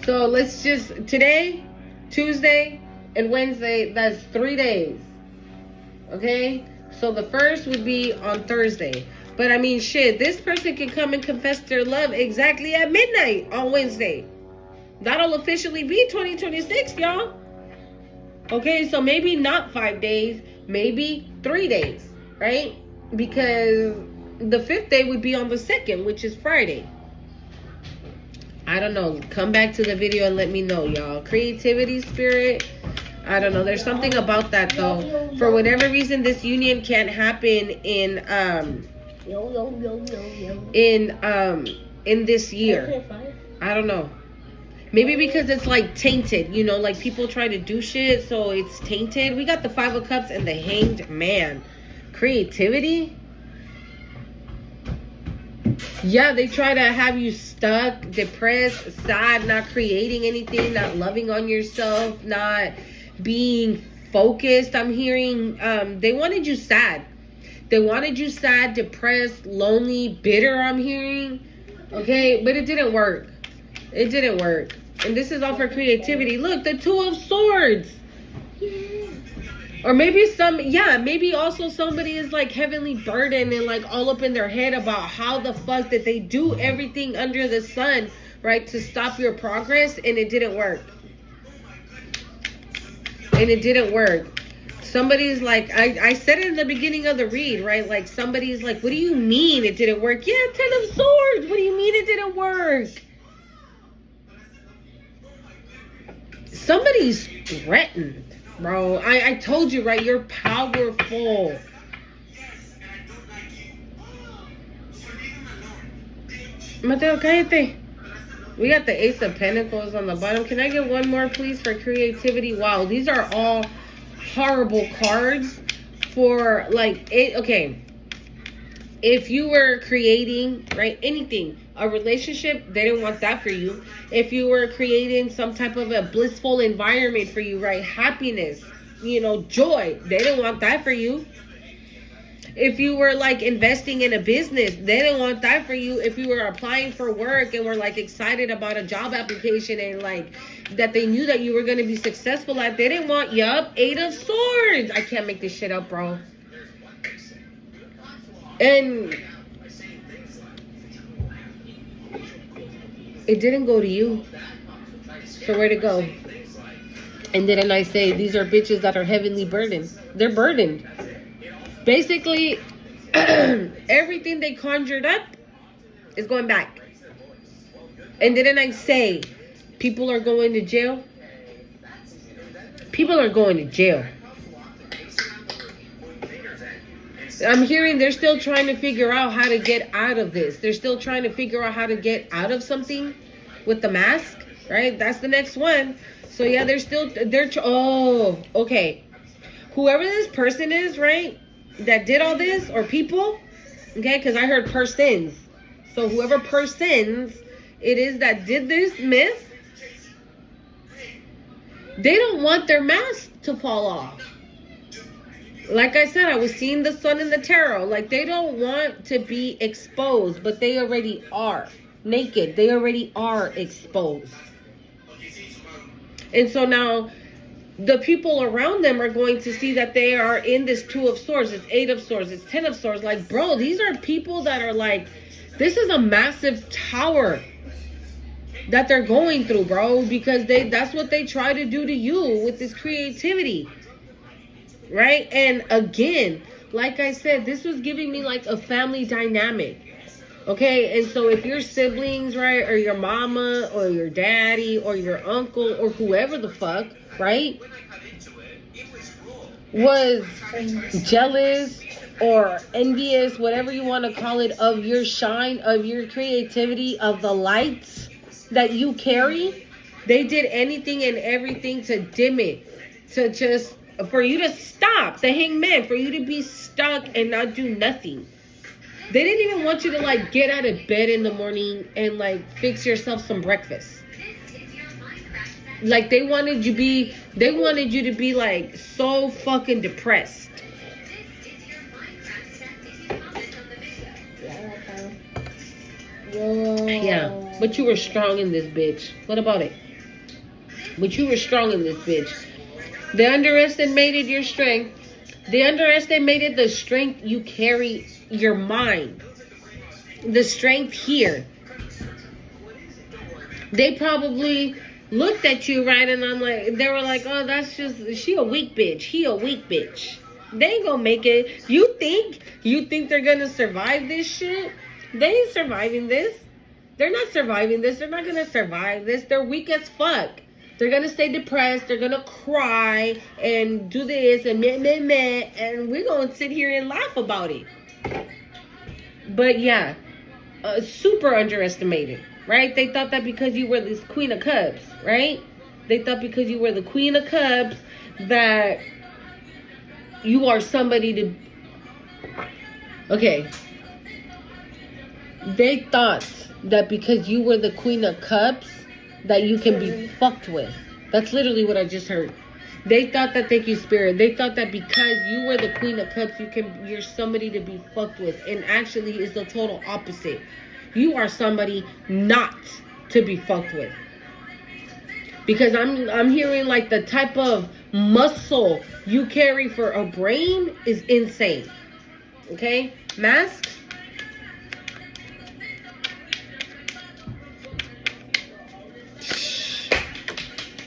so let's just, today, Tuesday, and Wednesday, that's 3 days. Okay? So the first would be on Thursday. But I mean, shit, this person can come and confess their love exactly at midnight on Wednesday. That'll officially be 2026, y'all. Okay, so maybe not 5 days, maybe 3 days, right? Because the 5th day would be on the 2nd, which is Friday. I don't know. Come back to the video and let me know, y'all. Creativity, spirit. I don't know. There's something about that though. For whatever reason, this union can't happen in this year. I don't know. Maybe because it's like tainted, like people try to do shit, so it's tainted. We got the 5 of Cups and the Hanged Man. Creativity. Yeah, they try to have you stuck, depressed, sad, not creating anything, not loving on yourself, not being focused. I'm hearing they wanted you sad. They wanted you sad, depressed, lonely, bitter, I'm hearing. Okay, but it didn't work. It didn't work. And this is all for creativity. Look, the 2 of Swords. Yeah. Or maybe maybe also somebody is like heavenly burdened and like all up in their head about how the fuck that they do everything under the sun, right, to stop your progress, and it didn't work. And it didn't work. Somebody's like, I said it in the beginning of the read, right? Like somebody's like, what do you mean it didn't work? Yeah, 10 of Swords. What do you mean it didn't work? Somebody's threatened, bro. I told you, right? You're powerful. Mateo, cállate. We got the Ace of Pentacles on the bottom. Can I get one more, please, for creativity? Wow, these are all horrible cards for, like, it. Okay. If you were creating, right, anything, a relationship, they didn't want that for you. If you were creating some type of a blissful environment for you, right, happiness, joy, they didn't want that for you. If you were like investing in a business, they didn't want that for you. If you were applying for work and were like excited about a job application and like that they knew that you were going to be successful at, they didn't want, 8 of Swords. I can't make this shit up, bro. And it didn't go to you. So where'd it go? And didn't I say these are bitches that are heavenly burdened? They're burdened. Basically, everything they conjured up is going back. And didn't I say people are going to jail? People are going to jail. I'm hearing they're still trying to figure out how to get out of this. They're still trying to figure out how to get out of something with the mask. right? That's the next one. So yeah, oh, okay. Whoever this person is, right, that did all this, or people, okay, because I heard persons. So whoever persons it is that did this myth, they don't want their mask to fall off. Like I said, I was seeing the sun in the tarot. Like, they don't want to be exposed, but they already are naked. They already are exposed. And so now the people around them are going to see that they are in this 2 of Swords. It's 8 of Swords. It's 10 of Swords. Like, bro, these are people that are like, this is a massive tower that they're going through, bro. Because that's what they try to do to you with this creativity. Right? And again, like I said, this was giving me like a family dynamic. Okay, and so if your siblings, right, or your mama, or your daddy, or your uncle, or whoever the fuck, right, was jealous or envious, whatever you want to call it, of your shine, of your creativity, of the lights that you carry, they did anything and everything to dim it, to just, for you to stop, the hangman, for you to be stuck and not do nothing. They didn't even want you to like get out of bed in the morning and like fix yourself some breakfast. Like they wanted you to be like so fucking depressed. Yeah, but you were strong in this bitch. What about it? But you were strong in this bitch. They underestimated your strength. They underestimated the strength you carry, your mind. The strength here. They probably looked at you, right, and they were like, oh, that's just, she a weak bitch. He a weak bitch. They ain't gonna make it. You think they're gonna survive this shit? They ain't surviving this. They're not surviving this. They're not gonna survive this. They're weak as fuck. They're gonna stay depressed. They're gonna cry and do this and meh, and we're gonna sit here and laugh about it. But yeah, super underestimated, right? They thought that because you were this Queen of Cups, right? They thought because you were the Queen of Cups that you are somebody to... Okay. They thought that because you were the Queen of Cups that you can be fucked with. That's literally what I just heard. They thought that, thank you, Spirit. They thought that because you were the Queen of Cups, you're somebody to be fucked with. And actually, it's the total opposite. You are somebody not to be fucked with. Because I'm hearing like the type of muscle you carry for a brain is insane. Okay? Mask.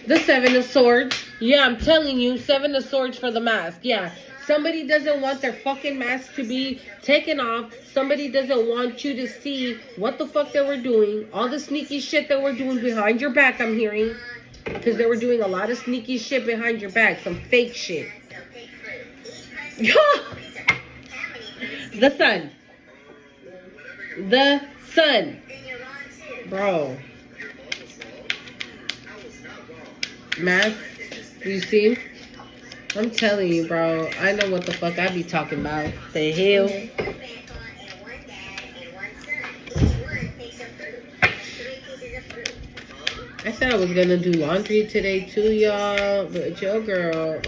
The 7 of Swords. Yeah, I'm telling you, 7 of Swords for the mask. Yeah, somebody doesn't want their fucking mask to be taken off. Somebody doesn't want you to see what the fuck they were doing. All the sneaky shit that we're doing behind your back, I'm hearing. Because they were doing a lot of sneaky shit behind your back. Some fake shit. The sun. The sun. Bro. Mask, you see? I'm telling you, bro. I know what the fuck I be talking about. The hell? I said I was gonna do laundry today too, y'all. But your girl,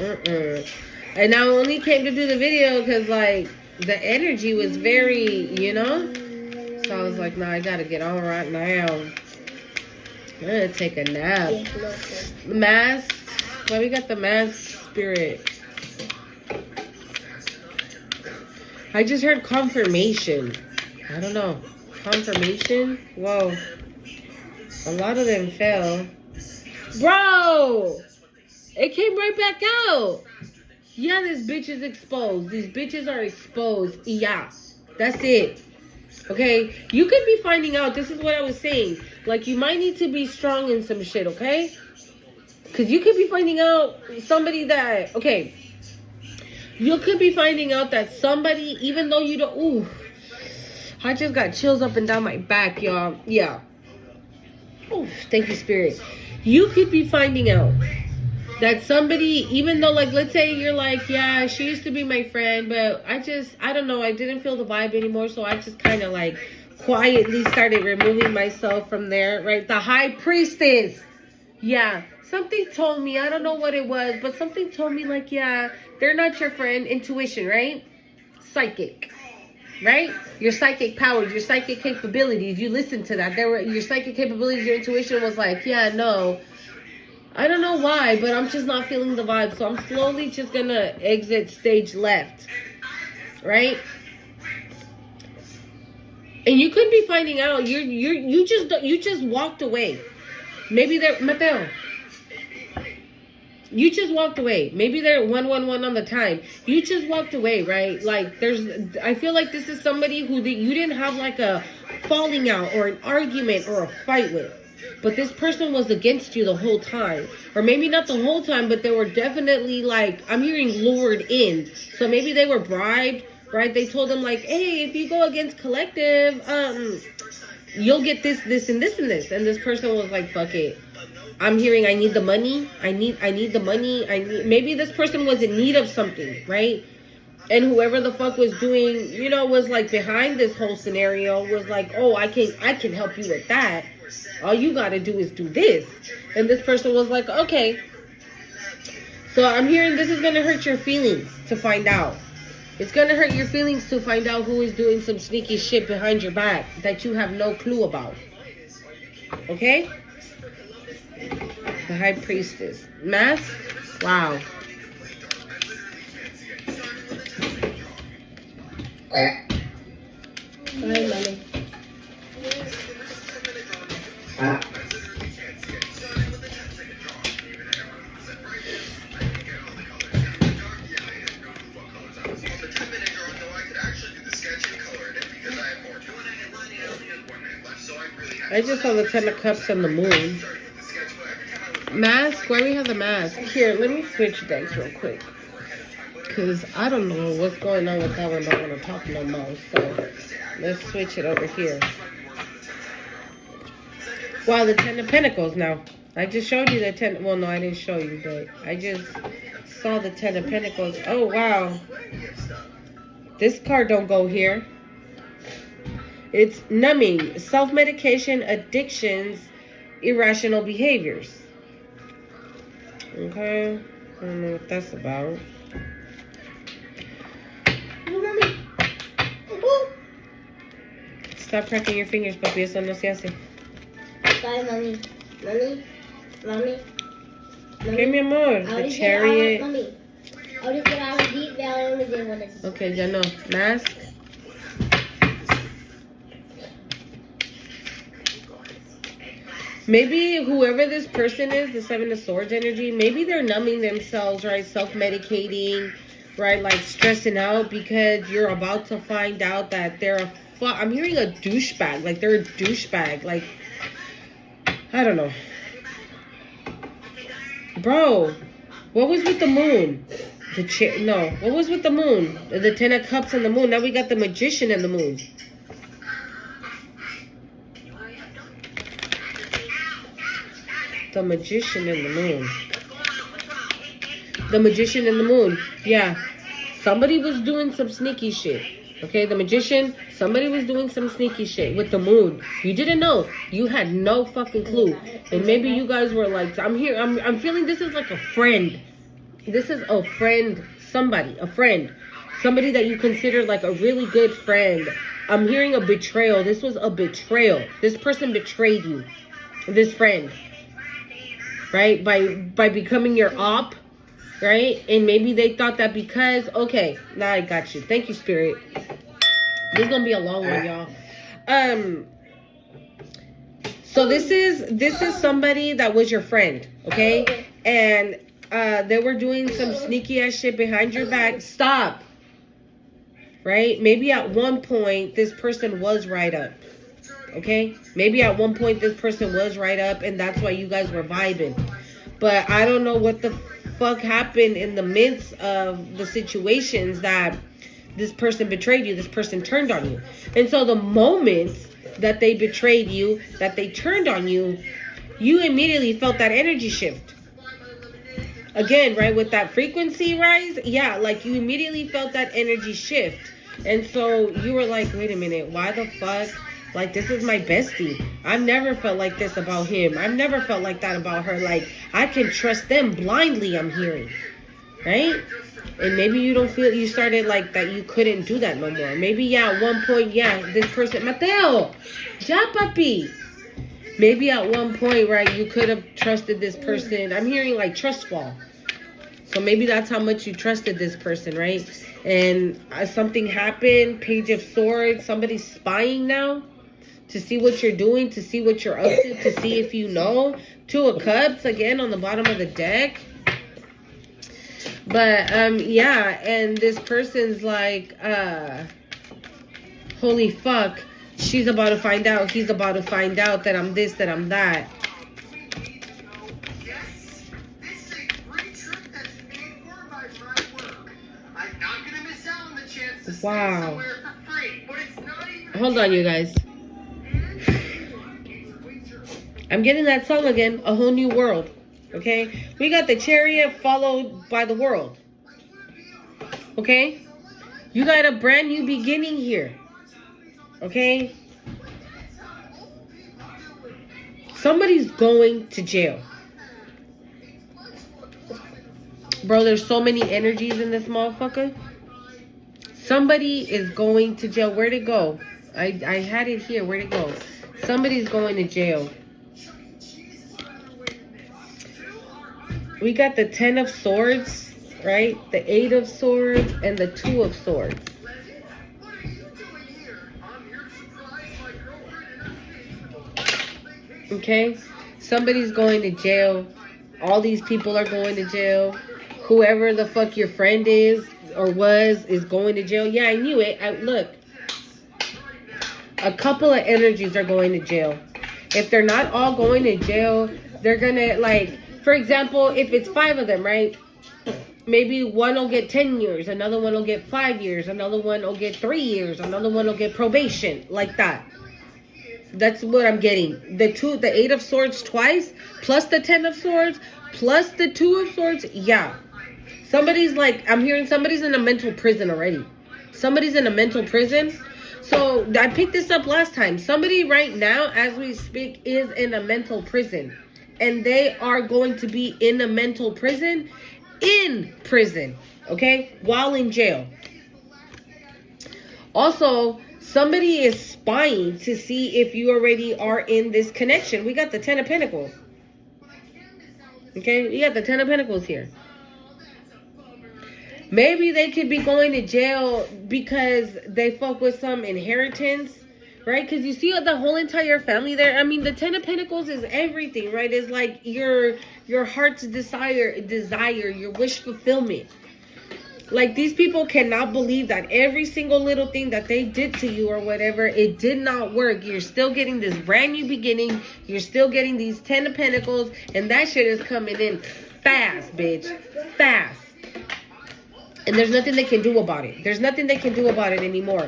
And I only came to do the video because, like, the energy was very, you know? So I was like, nah, I gotta get on right now. I'm gonna take a nap. Mask. Why we got the mask, Spirit? I just heard confirmation. I don't know. Confirmation? Whoa. A lot of them fell. Bro! It came right back out. Yeah, this bitch is exposed. These bitches are exposed. Yeah. That's it. Okay? You could be finding out. This is what I was saying. Like, you might need to be strong in some shit, okay? Because you could be finding out somebody that... Okay. You could be finding out that somebody, even though you don't... Ooh. I just got chills up and down my back, y'all. Yeah. Oh, thank you, Spirit. You could be finding out that somebody, even though, like, let's say you're like, yeah, she used to be my friend, but I don't know, I didn't feel the vibe anymore, so I just kind of like quietly started removing myself from there, right? The high priestess. Yeah, something told me, I don't know what it was, but something told me like, yeah, they're not your friend. Intuition, right? Psychic, right? Your psychic powers, your psychic capabilities. You listen to that. Your psychic capabilities, your intuition was like, yeah, no. I don't know why, but I'm just not feeling the vibe. So I'm slowly just gonna exit stage left, right? And you could be finding out you just walked away. Maybe they're Mateo. You just walked away. Maybe they're 111 on the time. You just walked away, right? Like I feel like this is somebody who you didn't have like a falling out or an argument or a fight with. But this person was against you the whole time. Or maybe not the whole time, but they were definitely like, I'm hearing lured in. So maybe they were bribed, right? They told them like, hey, if you go against collective, you'll get this, this, and this, and this. And this person was like, fuck it. I'm hearing I need the money. I need the money. Maybe this person was in need of something, right? And whoever the fuck was doing, was like behind this whole scenario was like, oh, I can help you with that. All you got to do is do this. And this person was like, okay. So I'm hearing this is going to hurt your feelings to find out. It's going to hurt your feelings to find out who is doing some sneaky shit behind your back that you have no clue about. Okay? The High Priestess. Mask? Wow. Hi, Mommy. I just saw the 10 of Cups and the moon. Mask? Why do we have the mask? Here, let me switch decks real quick. Because I don't know what's going on with that one. I don't want to talk no more. So, let's switch it over here. Wow, the 10 of Pentacles now. I just showed you the 10. Well, no, I didn't show you, but I just saw the 10 of Pentacles. Oh, wow. This card don't go here. It's numbing, self-medication, addictions, irrational behaviors. Okay. I don't know what that's about. Stop cracking your fingers, papi. Eso no se hace. Sorry, Mommy. Mommy. ¿Qué, mi amor? The Chariot. Okay, ya no. Mask. Maybe whoever this person is, the 7 of Swords energy, maybe they're numbing themselves, right? Self-medicating, right? Like stressing out because you're about to find out that they're I'm hearing a douchebag. Like they're a douchebag. Like, I don't know. Bro, what was with the moon? No, what was with the moon? The 10 of Cups and the moon. Now we got the Magician and the moon. The Magician and the moon. The Magician and the moon. Yeah. Somebody was doing some sneaky shit. Okay, the Magician, somebody was doing some sneaky shit with the moon. You didn't know. You had no fucking clue. And maybe you guys were like, I'm feeling this is like a friend. This is a friend, a friend. Somebody that you consider like a really good friend. I'm hearing a betrayal. This was a betrayal. This person betrayed you. This friend. Right? By becoming your op. Right? And maybe they thought that because, okay, now I got you. Thank you, Spirit. This is going to be a long one, y'all. So this is somebody that was your friend, okay? And they were doing some sneaky ass shit behind your back. Stop. Right? Maybe at one point, this person was right up. Okay? Maybe at one point, this person was right up, and that's why you guys were vibing. But I don't know what the fuck happened in the midst of the situations that this person betrayed you, this person turned on you. And so the moment that they betrayed you, that they turned on you, you immediately felt that energy shift. Again, right, with that frequency rise, yeah, like you immediately felt that energy shift. And so you were like, wait a minute, why the fuck? Like, this is my bestie. I've never felt like this about him. I've never felt like that about her. Like, I can trust them blindly, I'm hearing. Right? And maybe you don't feel, you started like that you couldn't do that no more. Maybe, yeah, at one point, yeah, this person, Mateo, ya papi. Maybe at one point, right, you could have trusted this person. I'm hearing like trust fall. So maybe that's how much you trusted this person, right? And something happened, Page of Swords, somebody's spying now to see what you're doing, to see what you're up to see if you know. Two of Cups, again, on the bottom of the deck. But, yeah, and this person's like, holy fuck, she's about to find out, he's about to find out that I'm this, that I'm that. Wow. Hold on, you guys. I'm getting that song again, A Whole New World. Okay? We got the Chariot followed by the World. Okay? You got a brand new beginning here. Okay? Somebody's going to jail. Bro, there's so many energies in this motherfucker. Somebody is going to jail. Where'd it go? I had it here. Where'd it go? Somebody's going to jail. We got the 10 of Swords, right? The 8 of Swords and the 2 of Swords. Okay? Somebody's going to jail. All these people are going to jail. Whoever the fuck your friend is or was is going to jail. Yeah, I knew it. Look. A couple of energies are going to jail. If they're not all going to jail, they're gonna, like, for example, if it's 5 of them, right? Maybe one will get 10 years, another one will get 5 years, another one will get 3 years, another one will get probation, like that. That's what I'm getting. The 8 of Swords twice, plus the 10 of Swords, plus the 2 of Swords. Yeah. Somebody's like, I'm hearing somebody's in a mental prison already. Somebody's in a mental prison. So I picked this up last time. Somebody right now, as we speak, is in a mental prison. And they are going to be in a mental prison. In prison. Okay? While in jail. Also, somebody is spying to see if you already are in this connection. We got the 10 of Pentacles. Okay? We got the 10 of Pentacles here. Maybe they could be going to jail because they fuck with some inheritance, right? Because you see the whole entire family there. I mean, the 10 of Pentacles is everything, right? It's like your heart's desire, your wish fulfillment. Like, these people cannot believe that every single little thing that they did to you or whatever, it did not work. You're still getting this brand new beginning. You're still getting these 10 of Pentacles. And that shit is coming in fast, bitch. Fast. And there's nothing they can do about it. There's nothing they can do about it anymore.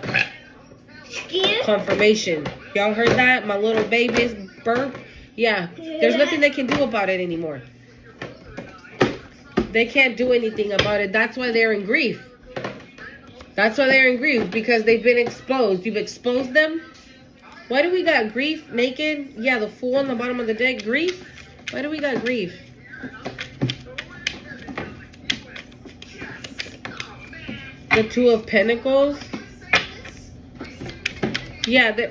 Confirmation. Y'all heard that? My little baby's burp? Yeah. There's nothing they can do about it anymore. They can't do anything about it. That's why they're in grief. That's why they're in grief. Because they've been exposed. You've exposed them. Why do we got grief naked? Yeah, the Fool on the bottom of the deck. Grief? Why do we got grief? The 2 of Pentacles. Yeah, the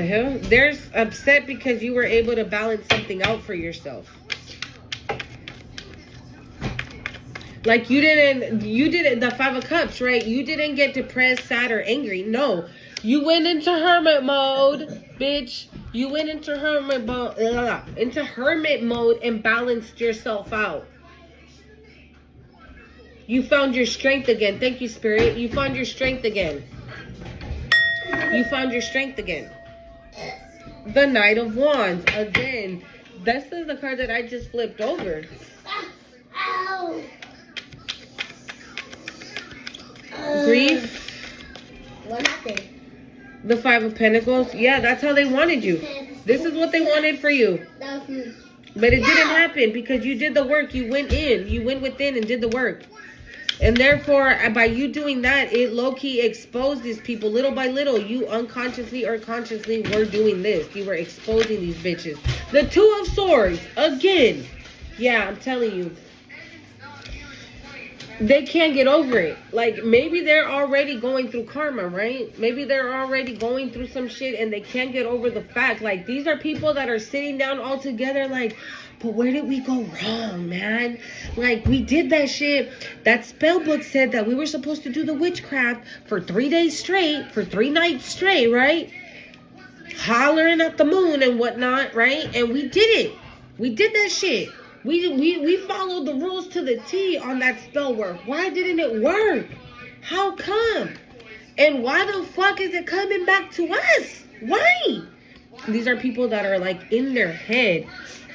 hell? They're upset because you were able to balance something out for yourself. Like you didn't, the 5 of Cups, right? You didn't get depressed, sad, or angry. No. You went into hermit mode, bitch. You went into hermit mode and balanced yourself out. You found your strength again. Thank you, Spirit. You found your strength again. You found your strength again. The Knight of Wands. Again, this is the card that I just flipped over. Ow. Grief. What happened? The 5 of Pentacles. Yeah, that's how they wanted you. This is what they wanted for you. That was me. But it didn't happen because you did the work. You went in. You went within and did the work. And therefore, by you doing that, it low-key exposed these people. Little by little, you unconsciously or consciously were doing this. You were exposing these bitches. The Two of Swords. Again. Yeah, I'm telling you. They can't get over it. Like, maybe they're already going through karma, right? Maybe they're already going through some shit and they can't get over the fact. Like, these are people that are sitting down all together like, but where did we go wrong, man? Like, we did that shit. That spell book said that we were supposed to do the witchcraft for 3 days straight, for 3 nights straight, right? Hollering at the moon and whatnot, right? And we did it. We did that shit. We followed the rules to the T on that spell work. Why didn't it work? How come? And why the fuck is it coming back to us? Why? These are people that are like in their head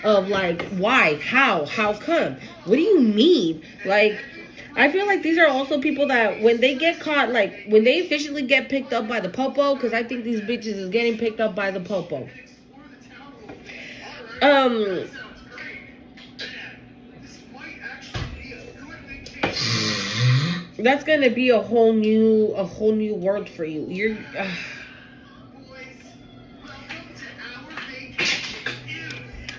of like, why? How come? What do you mean? Like, I feel like these are also people that when they get caught, like when they officially get picked up by the popo, because I think these bitches is getting picked up by the popo. That's gonna be a whole new world for you. You're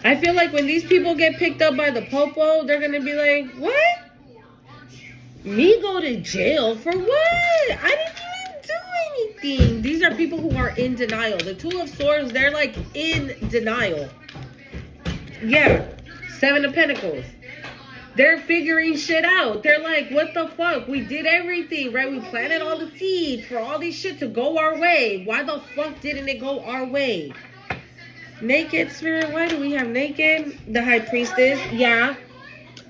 I feel like when these people get picked up by the popo, they're gonna be like, what? Me go to jail for what? I didn't even do anything. These are people who are in denial. The Two of Swords, they're like in denial. Yeah. 7 of Pentacles. They're figuring shit out. They're like, what the fuck? We did everything, right? We planted all the seeds for all this shit to go our way. Why the fuck didn't it go our way? Naked Spirit, why do we have naked? The High Priestess, yeah.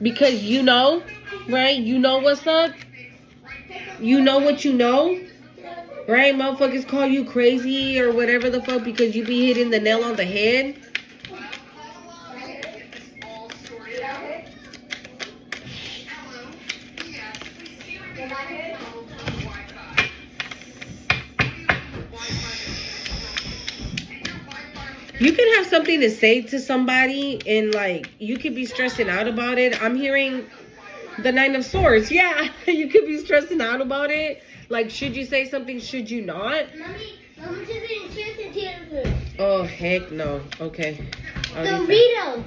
Because you know, right? You know what's up. You know what you know. Right? Motherfuckers call you crazy or whatever the fuck because you be hitting the nail on the head. You can have something to say to somebody and like you could be stressing out about it. I'm hearing the 9 of Swords. Yeah, you could be stressing out about it. Like, should you say something? Should you not? Oh, heck no. Okay. Dorito.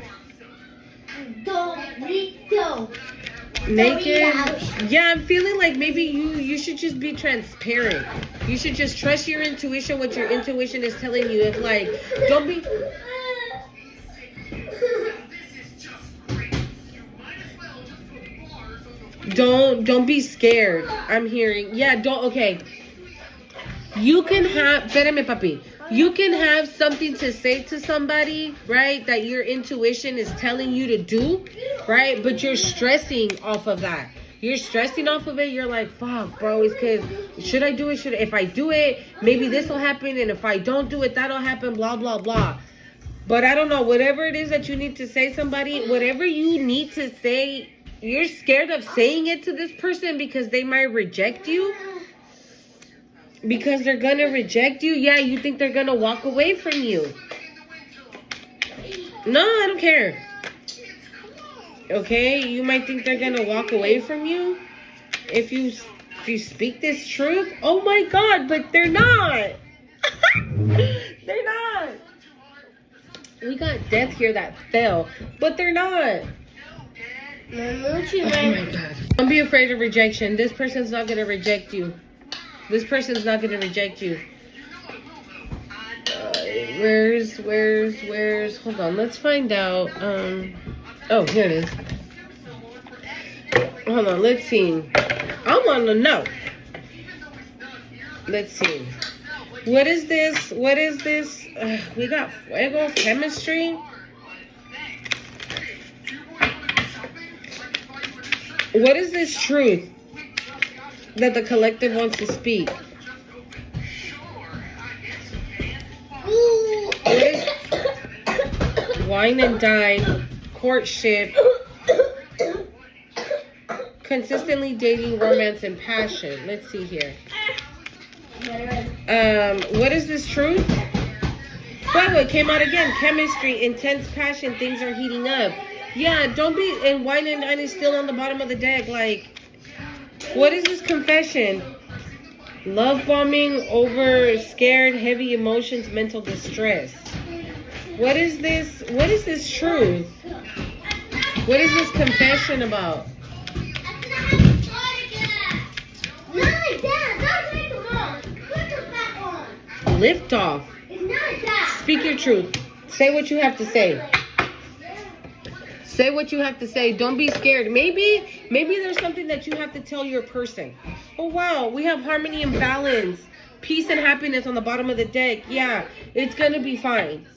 Dorito. Naked. Yeah, I'm feeling like maybe you should just be transparent. You should just trust your intuition, what your intuition is telling you. If like, don't be scared. I'm hearing. Yeah, okay. You can have, espérame, papi. You can have something to say to somebody, right? That your intuition is telling you to do, right? But you're stressing off of that. You're stressing off of it. You're like, fuck, bro. It's because, should I do it? If I do it, maybe this will happen. And if I don't do it, that'll happen, blah, blah, blah. But I don't know. Whatever it is that you need to say somebody, whatever you need to say, you're scared of saying it to this person because they might reject you. Because they're gonna reject you? Yeah, you think they're gonna walk away from you. No, I don't care. Okay, you might think they're gonna walk away from you if you speak this truth. Oh my God, but they're not. They're not. We got death here that fell, but they're not. Oh my God. Don't be afraid of rejection. This person's not gonna reject you. This person's not gonna reject you. Where's? Hold on, let's find out. Oh, here it is. Hold on, let's see. I wanna know. Let's see. What is this? We got fuego, chemistry. What is this truth that the collective wants to speak? What is wine and dine, courtship, consistently dating, romance, and passion? Let's see here. What is this truth? Fuego, it came out again. Chemistry, intense passion, things are heating up. Yeah, don't be, and wine and nine is still on the bottom of the deck. Like, what is this confession? Love bombing, over scared, heavy emotions, mental distress. What is this? What is this truth? What is this confession about? Lift off. Speak your truth. Say what you have to say. Say what you have to say. Don't be scared. Maybe there's something that you have to tell your person. Oh, wow. We have harmony and balance. Peace and happiness on the bottom of the deck. Yeah, it's going to be fine.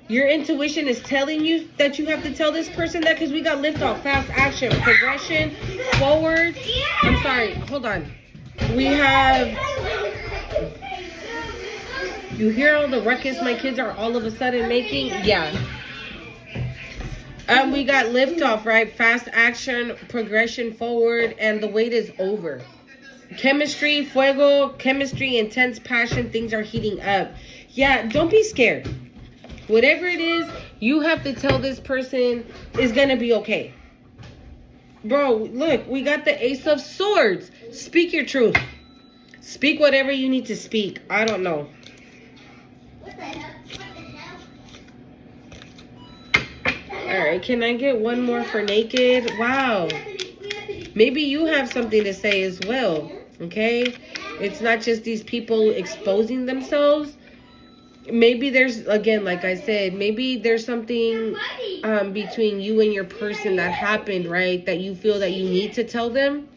Your intuition is telling you that you have to tell this person that, because we got lift off, fast action, progression, forward. I'm sorry. Hold on. We have... You hear all the ruckus my kids are all of a sudden making? Yeah. We got lift off, right? Fast action, progression forward, and the wait is over. Chemistry, fuego, chemistry, intense passion, things are heating up. Yeah, don't be scared. Whatever it is, you have to tell this person is going to be okay. Bro, look, we got the Ace of Swords. Speak your truth. Speak whatever you need to speak. I don't know. Alright, can I get one more for naked? Wow. Maybe you have something to say as well. Okay? It's not just these people exposing themselves. Maybe there's, again, like I said, maybe there's something between you and your person that happened, right? That you feel that you need to tell them.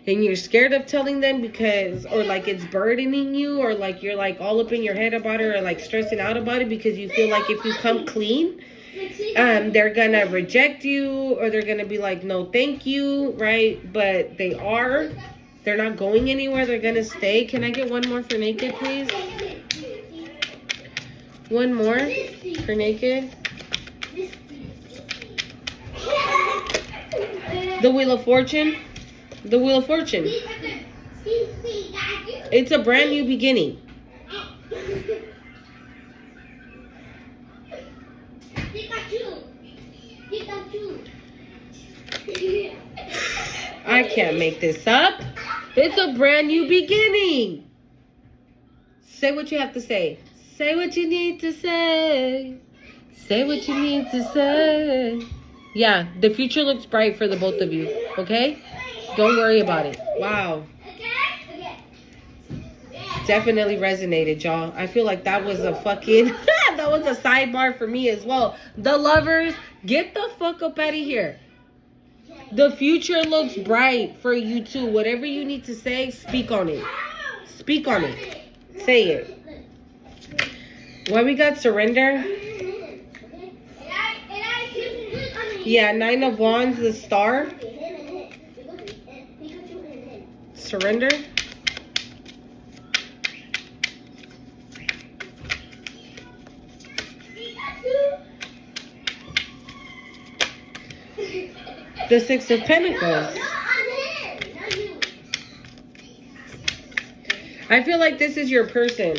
And you're scared of telling them because, or like it's burdening you, or like you're like all up in your head about it, or like stressing out about it because you feel like if you come clean, they're gonna reject you, or they're gonna be like, no thank you, right? But they're not going anywhere. They're gonna stay. Can I get one more for naked, please? One more for naked. The Wheel of Fortune. The Wheel of Fortune. It's a brand new beginning. I can't make this up. It's a brand new beginning. Say what you have to say. Say what you need to say. Say what you need to say. Yeah, the future looks bright for the both of you. Okay? Don't worry about it. Wow. Definitely resonated, y'all. I feel like that was a fucking... that was a sidebar for me as well. The lovers, get the fuck up out of here. The future looks bright for you too. Whatever you need to say, speak on it. Speak on it. Say it. Why we got surrender? Yeah, 9 of Wands, the star. Surrender. The 6 of Pentacles. I feel like this is your person.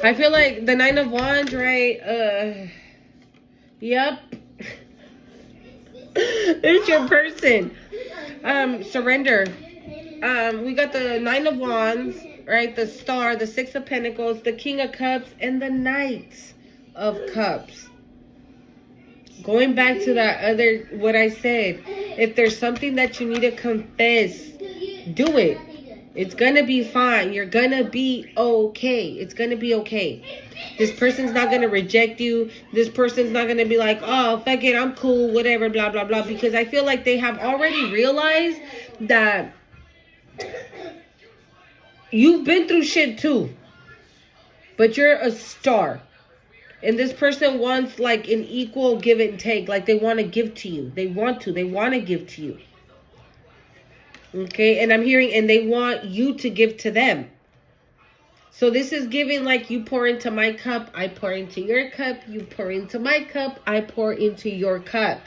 I feel like the 9 of Wands, right? Yep. It's your person. Surrender. We got the 9 of Wands, right? The star, the 6 of Pentacles, the King of Cups, and the Knight of Cups. Going back to that other, what I said, if there's something that you need to confess, do it. It's gonna be fine. You're gonna be okay. It's gonna be okay. This person's not gonna reject you. This person's not gonna be like, oh, fuck it, I'm cool, whatever, blah, blah, blah. Because I feel like they have already realized that you've been through shit too. But you're a star. And this person wants like an equal give and take. Like they want to give to you. They want to give to you. Okay, and I'm hearing, and they want you to give to them. So this is giving like you pour into my cup, I pour into your cup, you pour into my cup, I pour into your cup.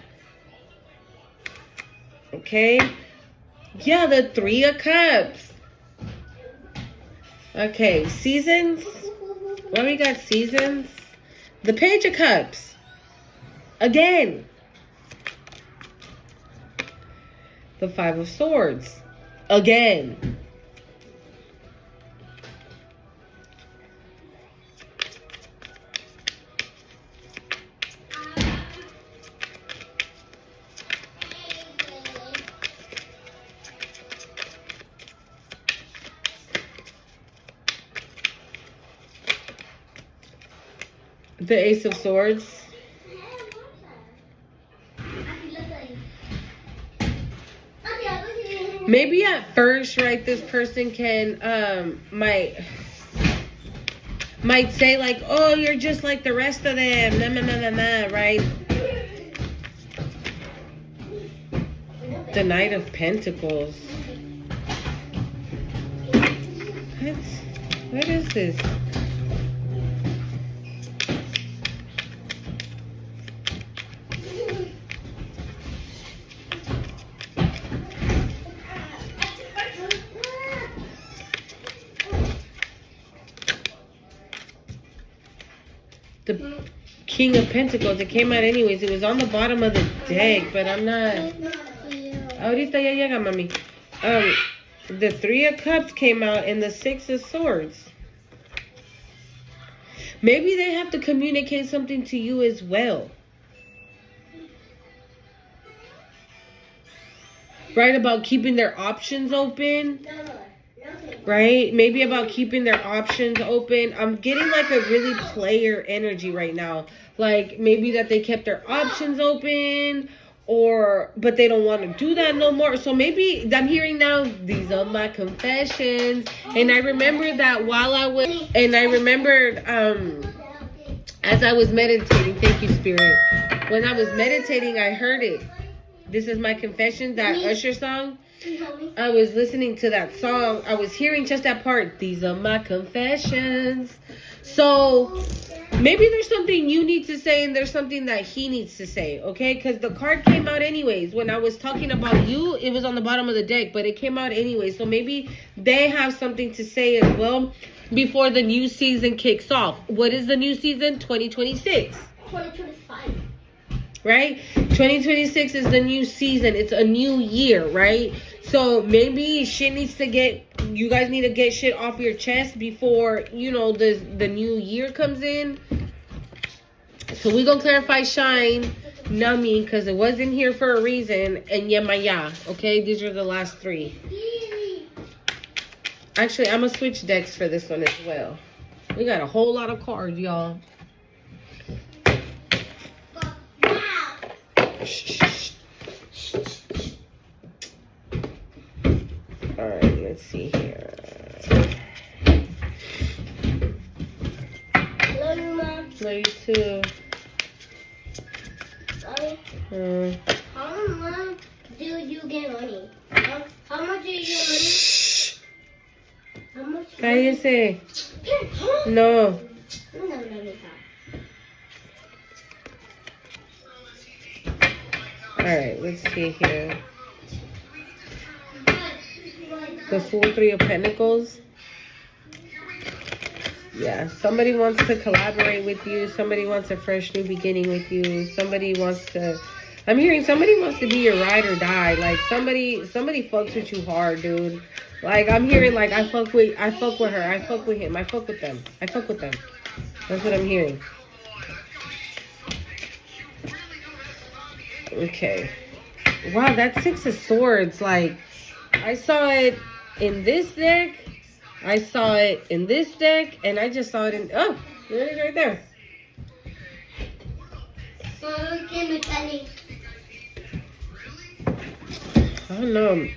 Okay? Yeah, the 3 of Cups. Okay, seasons. What we got? Seasons. The Page of Cups. Again. The Five of Swords. Again. The Ace of Swords. Maybe at first, right, this person can might say like, oh, you're just like the rest of them, nah, nah, nah, nah, nah, right? The Knight of Pentacles. What is this? The King of Pentacles. It came out anyways. It was on the bottom of the deck, but I'm not. Ahorita ya llega, mami. The Three of Cups came out and the Six of Swords. Maybe they have to communicate something to you as well. Right, about keeping their options open. Right? Maybe about keeping their options open. I'm getting like a really player energy right now. Like maybe that they kept their options open, but they don't want to do that no more. So maybe I'm hearing now, these are my confessions. And I remember that as I was meditating, thank you, Spirit. When I was meditating, I heard it. This is my confession, that Usher song. I was listening to that song. I was hearing just that part. These are my confessions. So maybe there's something you need to say and there's something that he needs to say, okay? Because the card came out anyways. When I was talking about you, it was on the bottom of the deck, but it came out anyway. So maybe they have something to say as well before the new season kicks off. What is the new season? 2026. 2025. Right? 2026 is the new season. It's a new year, right? So maybe you guys need to get shit off your chest before, the new year comes in. So we gonna clarify Shine, Nami, because it wasn't here for a reason, and Yemaya, okay? These are the last three. Actually, I'm gonna switch decks for this one as well. We got a whole lot of cards, y'all. Alright, let's see here. Love you, Mom. Love you too. Sorry. How much do you get money? How much do you get money? How much? Cállese. No. Alright, let's see here. The Fool, Three of Pentacles. Yeah, somebody wants to collaborate with you. Somebody wants a fresh new beginning with you. I'm hearing somebody wants to be your ride or die. Like somebody fucks with you hard, dude. Like I'm hearing like I fuck with her, I fuck with him, I fuck with them. That's what I'm hearing. Okay. Wow, that Six of Swords, like I saw it in this deck, I saw it in this deck, and I just saw it in there it is right there. I don't know.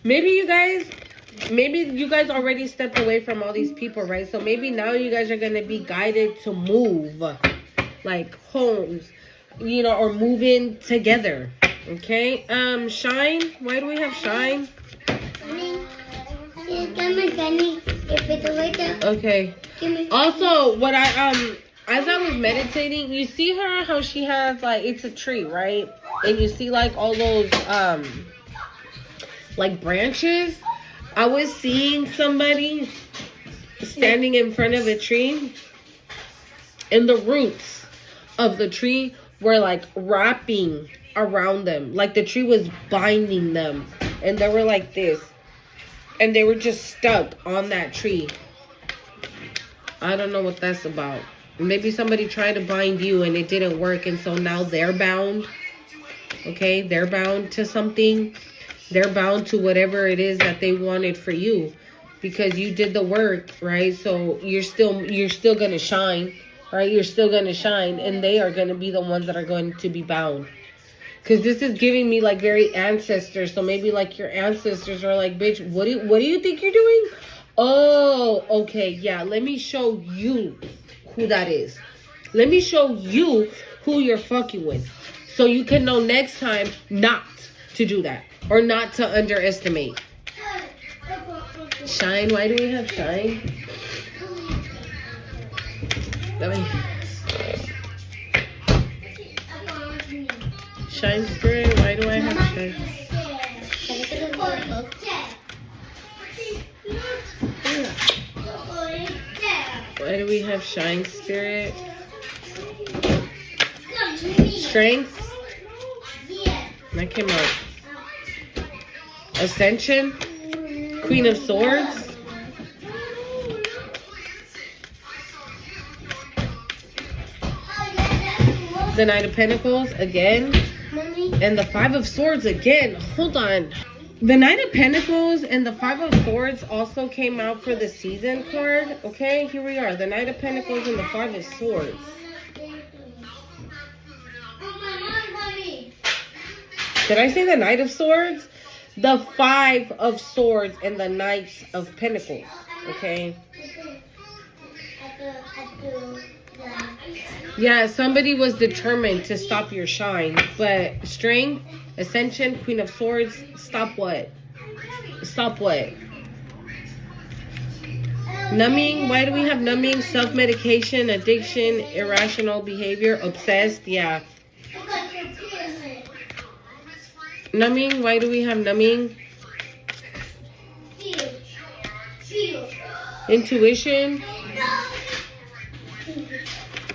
Maybe you guys already stepped away from all these people, right? So maybe now you guys are gonna be guided to move, like homes, or move in together. Okay. Shine. Why do we have Shine? Okay. Also, what as I was meditating, you see her how she has like it's a tree, right? And you see like all those like branches. I was seeing somebody standing in front of a tree, and the roots of the tree were like wrapping around them. Like the tree was binding them. And they were like this. And they were just stuck on that tree. I don't know what that's about. Maybe somebody tried to bind you and it didn't work. And so now they're bound. Okay, they're bound to something. They're bound to whatever it is that they wanted for you. Because you did the work, right? So you're still gonna shine. Right? You're still going to shine, and they are going to be the ones that are going to be bound. Because this is giving me like very ancestors. So maybe like your ancestors are like, bitch, what do you think you're doing? Oh, okay. Yeah. Let me show you who that is. Let me show you who you're fucking with. So you can know next time not to do that or not to underestimate. Shine. Why do we have shine? Shine spirit, why do I have shine? Why do we have shine spirit? Strength? That came out. Ascension? Queen of Swords? The Knight of Pentacles again. And the Five of Swords again. Hold on. The Knight of Pentacles and the Five of Swords also came out for the season card. Okay, here we are. The Knight of Pentacles and the Five of Swords. Did I say the Knight of Swords? The Five of Swords and the Knight of Pentacles. Okay. Yeah, somebody was determined to stop your shine. But strength, ascension, Queen of Swords, stop what? Stop what? Numbing, why do we have numbing? Self-medication, addiction, irrational behavior, obsessed, yeah. Numbing, why do we have numbing? Intuition.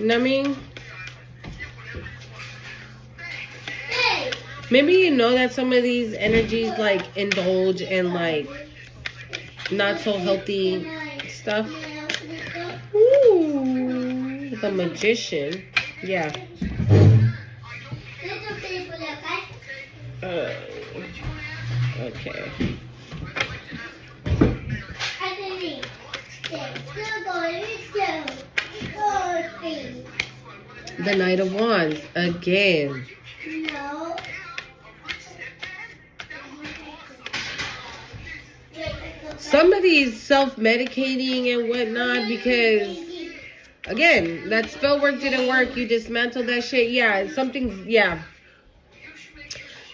Numbing. Maybe you know that some of these energies like indulge in like not so healthy stuff. Ooh, the Magician. Yeah. Okay. The Knight of Wands again. No. Somebody's self-medicating and whatnot because, again, that spell work didn't work. You dismantled that shit. Yeah, something's, yeah.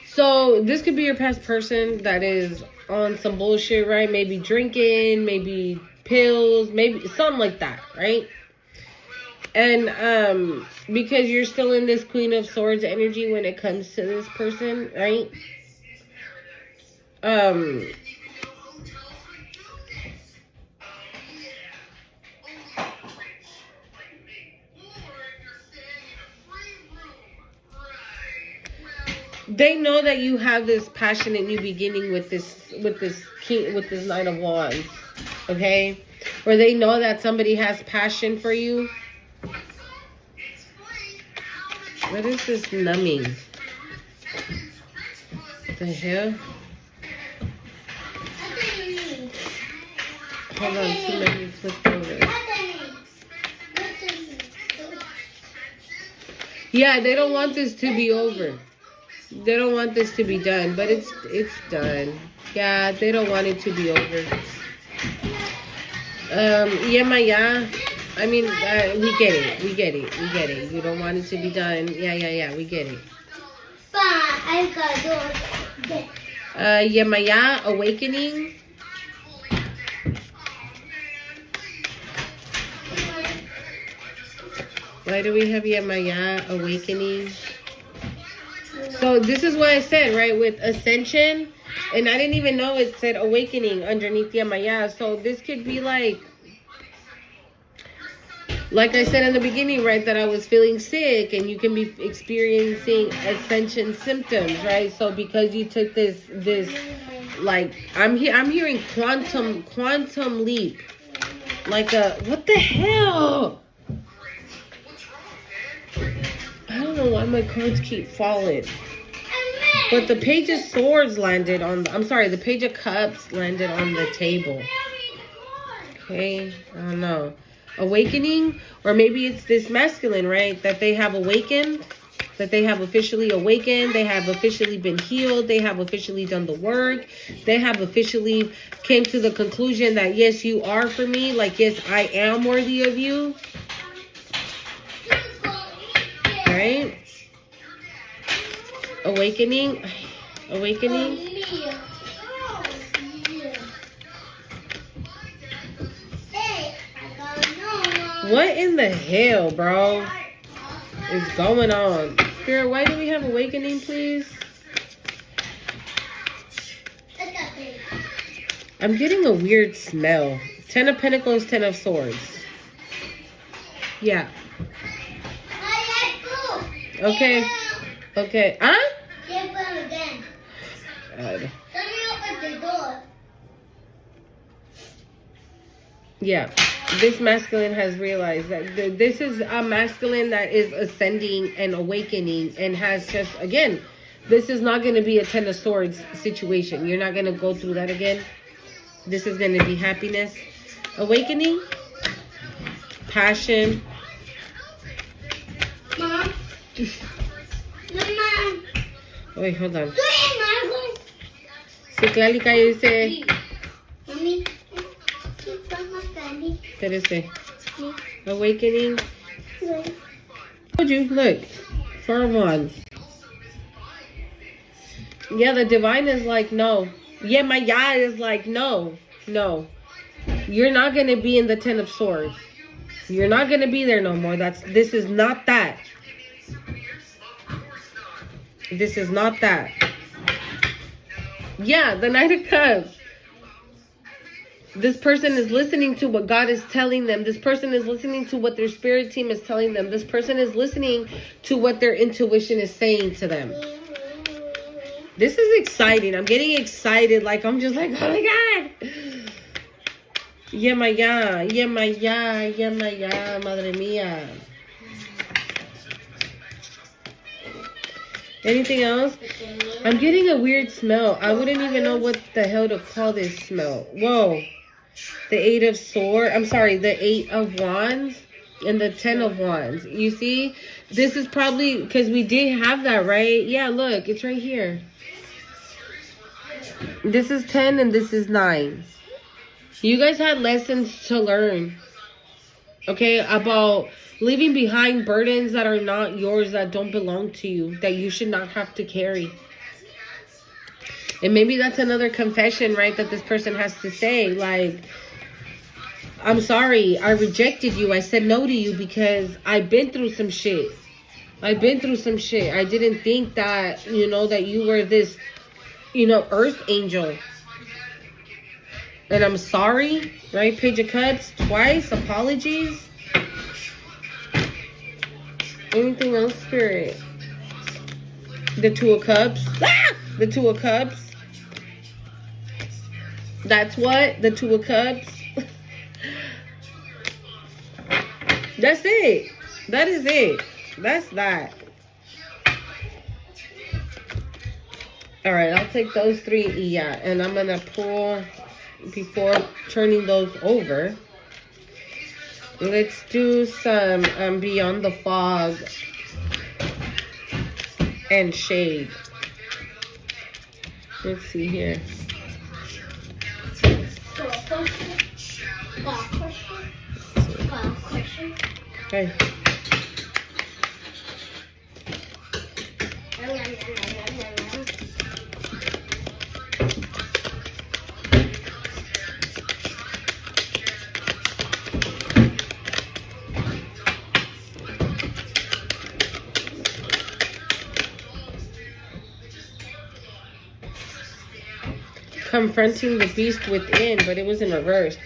So this could be your past person that is on some bullshit, right? Maybe drinking, maybe pills, maybe something like that, right? And because you're still in this Queen of Swords energy when it comes to this person, right? They know that you have this passion in you beginning with this Knight of Wands, okay? Or they know that somebody has passion for you. What is this numbing? The hell? Hold on, see, let me flip over. Yeah, they don't want this to be over. They don't want this to be done, but it's done. Yeah, they don't want it to be over. Yeah. I mean, we get it. You don't want it to be done. Yeah, we get it. Yemaya, awakening. Why do we have Yemaya, awakening? So this is what I said, right? With ascension And I didn't even know it said awakening underneath Yamaya. So this could be like I said in the beginning, right, that I was feeling sick, and you can be experiencing ascension symptoms, right? So because you took this like I'm hearing quantum leap, like what the hell? I don't know why my cards keep falling. But the Page of Swords landed on the Page of Cups landed on the table. Okay, I don't know. Awakening, or maybe it's this masculine, right? That they have awakened, that they have officially awakened, they have officially been healed, they have officially done the work, they have officially came to the conclusion that yes, you are for me, like yes, I am worthy of you. Right? Awakening. What in the hell, bro, is going on? Spirit, why do we have awakening, please? I'm getting a weird smell. 10 of Pentacles, 10 of Swords. Yeah. Okay. Okay. Huh? God. Yeah. This masculine has realized that this is a masculine that is ascending and awakening and has just, again, this is not going to be a 10 of Swords situation. You're not going to go through that again. This is going to be happiness. Awakening. Passion. Mom. Mama. Wait, hold on. Citlalica dice... Mami. Espérese. Awakening. Told you, look. 4 of Wands. Yeah, the divine is like, no. Yeah, my Yah is like, no. No. You're not going to be in the 10 of Swords. You're not going to be there no more. This is not that. This is not that. Yeah, the Knight of Cups. This person is listening to what God is telling them. This person is listening to what their spirit team is telling them. This person is listening to what their intuition is saying to them. This is exciting. I'm getting excited. Like, I'm just like, oh my God. Yeah, my ya. Yeah, my ya. Yeah, my ya. Madre mía. Anything else? I'm getting a weird smell. I wouldn't even know what the hell to call this smell. Whoa. The 8 of Swords. I'm sorry, the 8 of Wands and the 10 of Wands. You see? This is probably because we did have that, right? Yeah, look. It's right here. This is 10 and this is 9. You guys had lessons to learn. Okay? About leaving behind burdens that are not yours, that don't belong to you, that you should not have to carry. And maybe that's another confession, right, that this person has to say, like, I'm sorry, I rejected you. I said no to you because I've been through some shit. I've been through some shit. I didn't think that, you know, that you were this, you know, earth angel. And I'm sorry, right? Page of Cups twice. Apologies. Anything else, Spirit? The 2 of Cups. Ah! The 2 of Cups. That's what? The 2 of Cups. That's it. That is it. That's that. Alright, I'll take those 3. Yeah. And I'm going to pull, before turning those over, let's do some Beyond the Fog and Shade. Let's see here. Okay. confronting the beast within, but it was in reverse.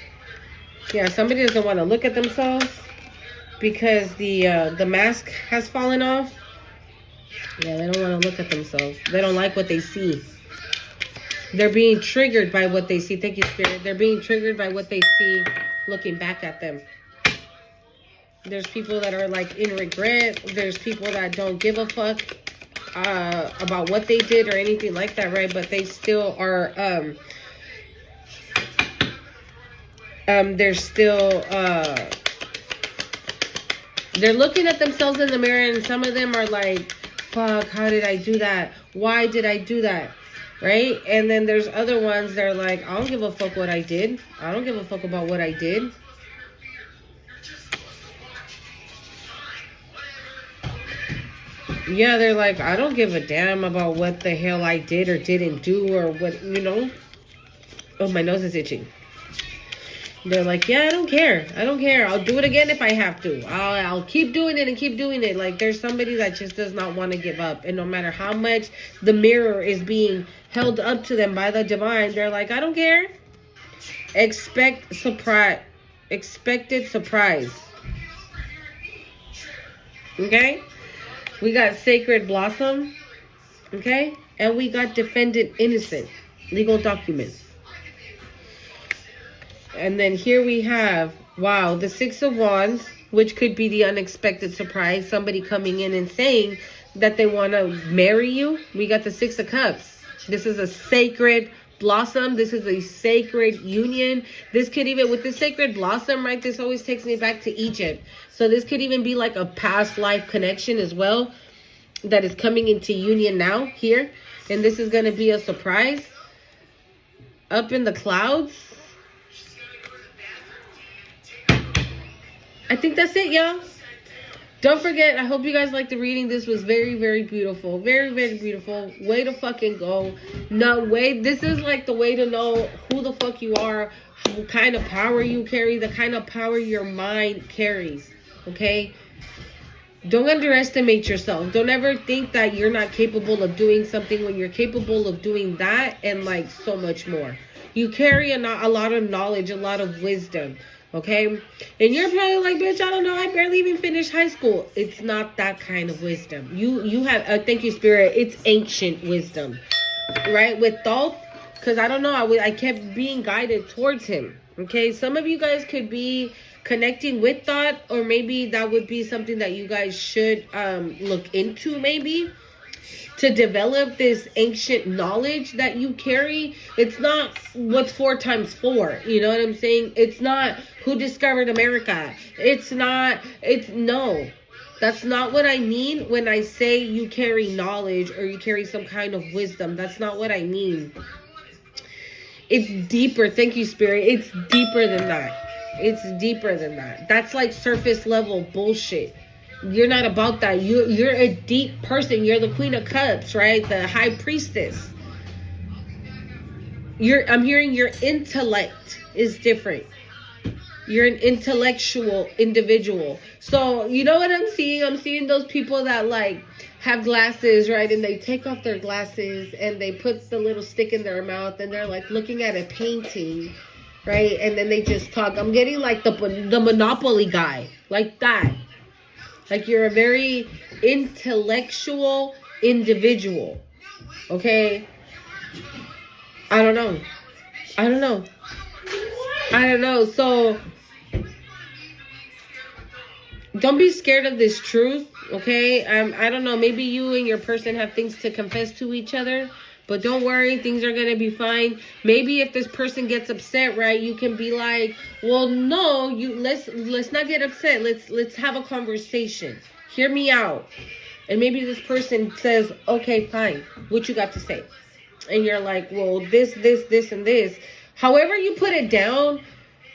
Yeah, somebody doesn't want to look at themselves because the mask has fallen off. Yeah, they don't want to look at themselves. They don't like what they see. They're being triggered by what they see. Thank you, Spirit. They're being triggered by what they see looking back at them. There's people that are like in regret. There's people that don't give a fuck about what they did or anything like that, right? But they still are they're still they're looking at themselves in the mirror, and some of them are like, fuck, how did I do that? Why did I do that? Right? And then there's other ones that are like, I don't give a fuck what I did. I don't give a fuck about what I did. Yeah, they're like, I don't give a damn about what the hell I did or didn't do or what, you know. Oh, my nose is itching. They're like, yeah, I don't care. I don't care. I'll do it again if I have to. I'll keep doing it and keep doing it. Like, there's somebody that just does not want to give up. And no matter how much the mirror is being held up to them by the divine, they're like, I don't care. Expected surprise. Okay? We got sacred blossom. Okay? And we got defendant innocent. Legal documents. And then here we have, wow, the Six of Wands, which could be the unexpected surprise. Somebody coming in and saying that they want to marry you. We got the Six of Cups. This is a sacred blossom. This is a sacred union. This could even, with the sacred blossom, right, this always takes me back to Egypt. So this could even be like a past life connection as well that is coming into union now here. And this is going to be a surprise. Up in the clouds. I think that's it, y'all. Don't forget, I hope you guys liked the reading. This was very, very beautiful. Very, very beautiful. Way to fucking go. No way. This is like the way to know who the fuck you are, what kind of power you carry, the kind of power your mind carries. Okay? Don't underestimate yourself. Don't ever think that you're not capable of doing something when you're capable of doing that and like so much more. You carry a lot of knowledge, a lot of wisdom. Okay? And you're probably like, bitch, I don't know. I barely even finished high school. It's not that kind of wisdom. You have, thank you, Spirit. It's ancient wisdom. Right? With Thoth, because I don't know. I kept being guided towards him. Okay? Some of you guys could be connecting with Thoth, or maybe that would be something that you guys should look into maybe. To develop this ancient knowledge that you carry. It's not what's 4 times 4. You know what I'm saying? It's not who discovered America. No. That's not what I mean when I say you carry knowledge or you carry some kind of wisdom. That's not what I mean. It's deeper. Thank you, Spirit. It's deeper than that. It's deeper than that. That's like surface level bullshit. You're not about that. You're a deep person. You're the Queen of Cups, right? The High Priestess. I'm hearing your intellect is different. You're an intellectual individual. So, you know what I'm seeing? I'm seeing those people that like have glasses, right? And they take off their glasses and they put the little stick in their mouth and they're like looking at a painting, right? And then they just talk. I'm getting like the Monopoly guy, like that. Like you're a very intellectual individual. Okay? I don't know. So don't be scared of this truth. Okay? I don't know. Maybe you and your person have things to confess to each other. But don't worry, things are going to be fine. Maybe if this person gets upset, right, you can be like, well, no, let's not get upset. Let's have a conversation. Hear me out. And maybe this person says, okay, fine. What you got to say? And you're like, well, this, and this. However you put it down,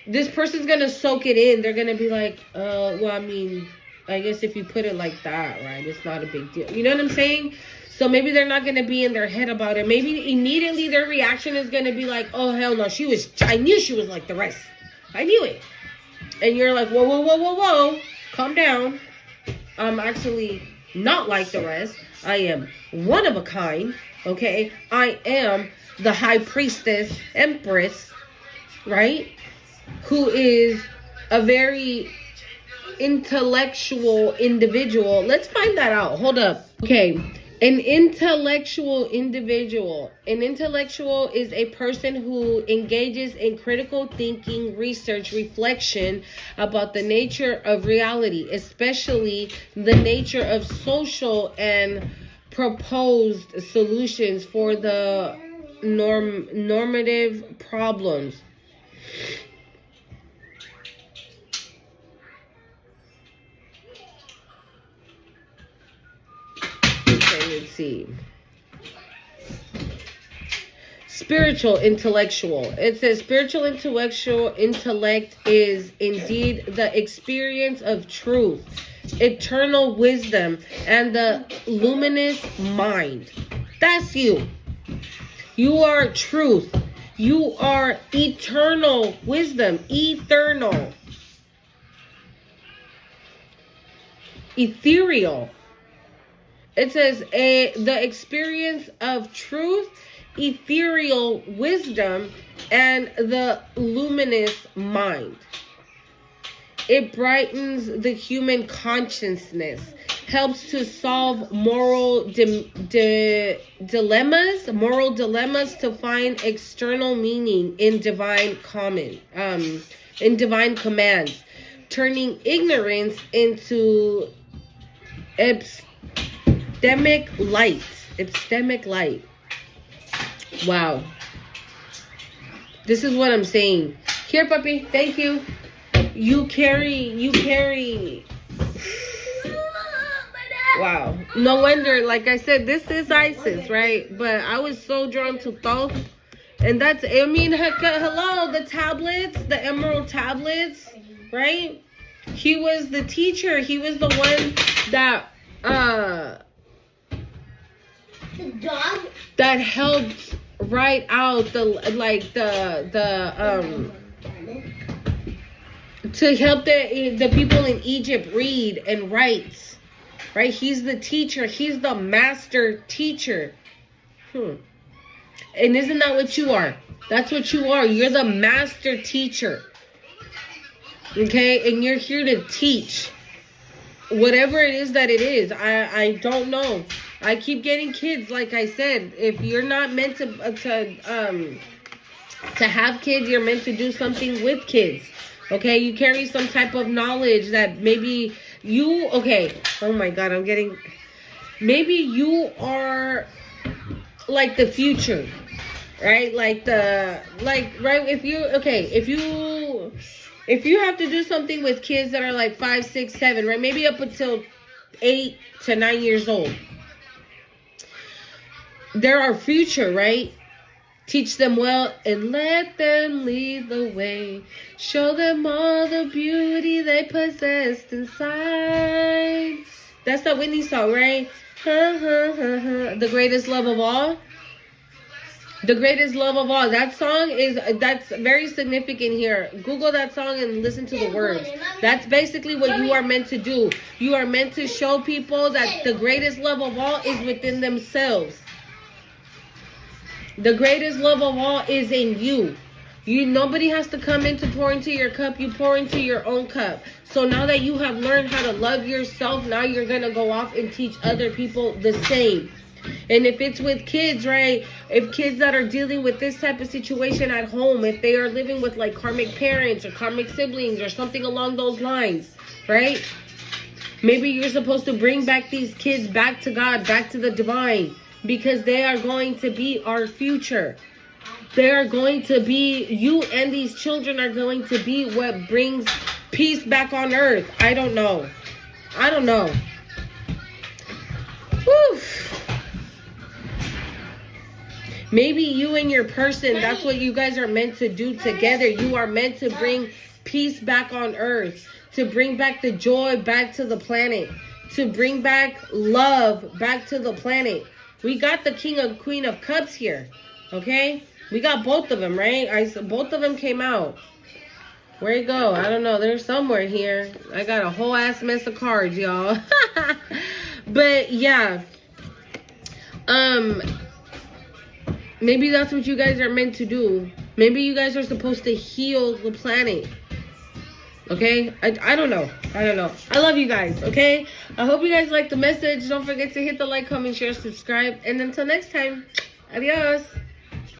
this person's going to soak it in. They're going to be like, well, I mean, I guess if you put it like that, right, it's not a big deal. You know what I'm saying? So maybe they're not going to be in their head about it. Maybe immediately their reaction is going to be like, oh, hell no. I knew she was like the rest. I knew it. And you're like, whoa. Calm down. Actually, not like the rest. I am one of a kind, okay? I am the high priestess, empress, right? Who is a very intellectual individual. Let's find that out. Hold up. Okay. An intellectual individual. An intellectual is a person who engages in critical thinking, research, reflection about the nature of reality, especially the nature of social and proposed solutions for the normative problems. Okay, let's see. Spiritual intellectual. It says spiritual intellectual intellect is indeed the experience of truth, eternal wisdom, and the luminous mind. That's you. You are truth. You are eternal wisdom. Eternal. Ethereal. It says the experience of truth, ethereal wisdom, and the luminous mind. It brightens the human consciousness, helps to solve moral dilemmas, to find external meaning in divine commands, turning ignorance into epistemic light. Wow. This is what I'm saying. Here, puppy. Thank you. You carry. Wow. No wonder, like I said, this is ISIS, right? But I was so drawn to Thoth. And that's, I mean, hello, the tablets, the emerald tablets, right? He was the teacher. He was the one that, The dog? that helped write out to help the people in Egypt read and write, right? He's the teacher. He's the master teacher. And isn't that what you are? That's what you are. You're the master teacher. Okay? And you're here to teach whatever it is that it is. I don't know. I keep getting kids, like I said. If you're not meant to have kids, you're meant to do something with kids. Okay? You carry some type of knowledge that maybe you, okay. Oh my God, maybe you are like the future, right? Right? If you have to do something with kids that are like 5, 6, 7, right? Maybe up until 8 to 9 years old. They're our future, right? Teach them well and let them lead the way. Show them all the beauty they possessed inside. That's that Whitney song, right? The greatest love of all. The greatest love of all. That song that's very significant here. Google that song and listen to the words. That's basically what you are meant to do. You are meant to show people that the greatest love of all is within themselves. The greatest love of all is in you. Nobody has to come in to pour into your cup. You pour into your own cup. So now that you have learned how to love yourself, now you're going to go off and teach other people the same. And if it's with kids, right? If kids that are dealing with this type of situation at home, if they are living with like karmic parents or karmic siblings or something along those lines, right? Maybe you're supposed to bring back these kids back to God, back to the divine, because they are going to be our future. They are going to be, you and these children are going to be what brings peace back on earth. I don't know. Whew. Maybe you and your person, that's what you guys are meant to do together. You are meant to bring peace back on earth, to bring back the joy back to the planet, to bring back love back to the planet. We got the King and Queen of Cups here, okay? We got both of them, right? Both of them came out. Where'd it go? I don't know. They're somewhere here. I got a whole ass mess of cards, y'all. But yeah. Maybe that's what you guys are meant to do. Maybe you guys are supposed to heal the planet. Okay? I don't know. I don't know. I love you guys, okay? I hope you guys like the message. Don't forget to hit the like, comment, share, subscribe. And until next time, adios.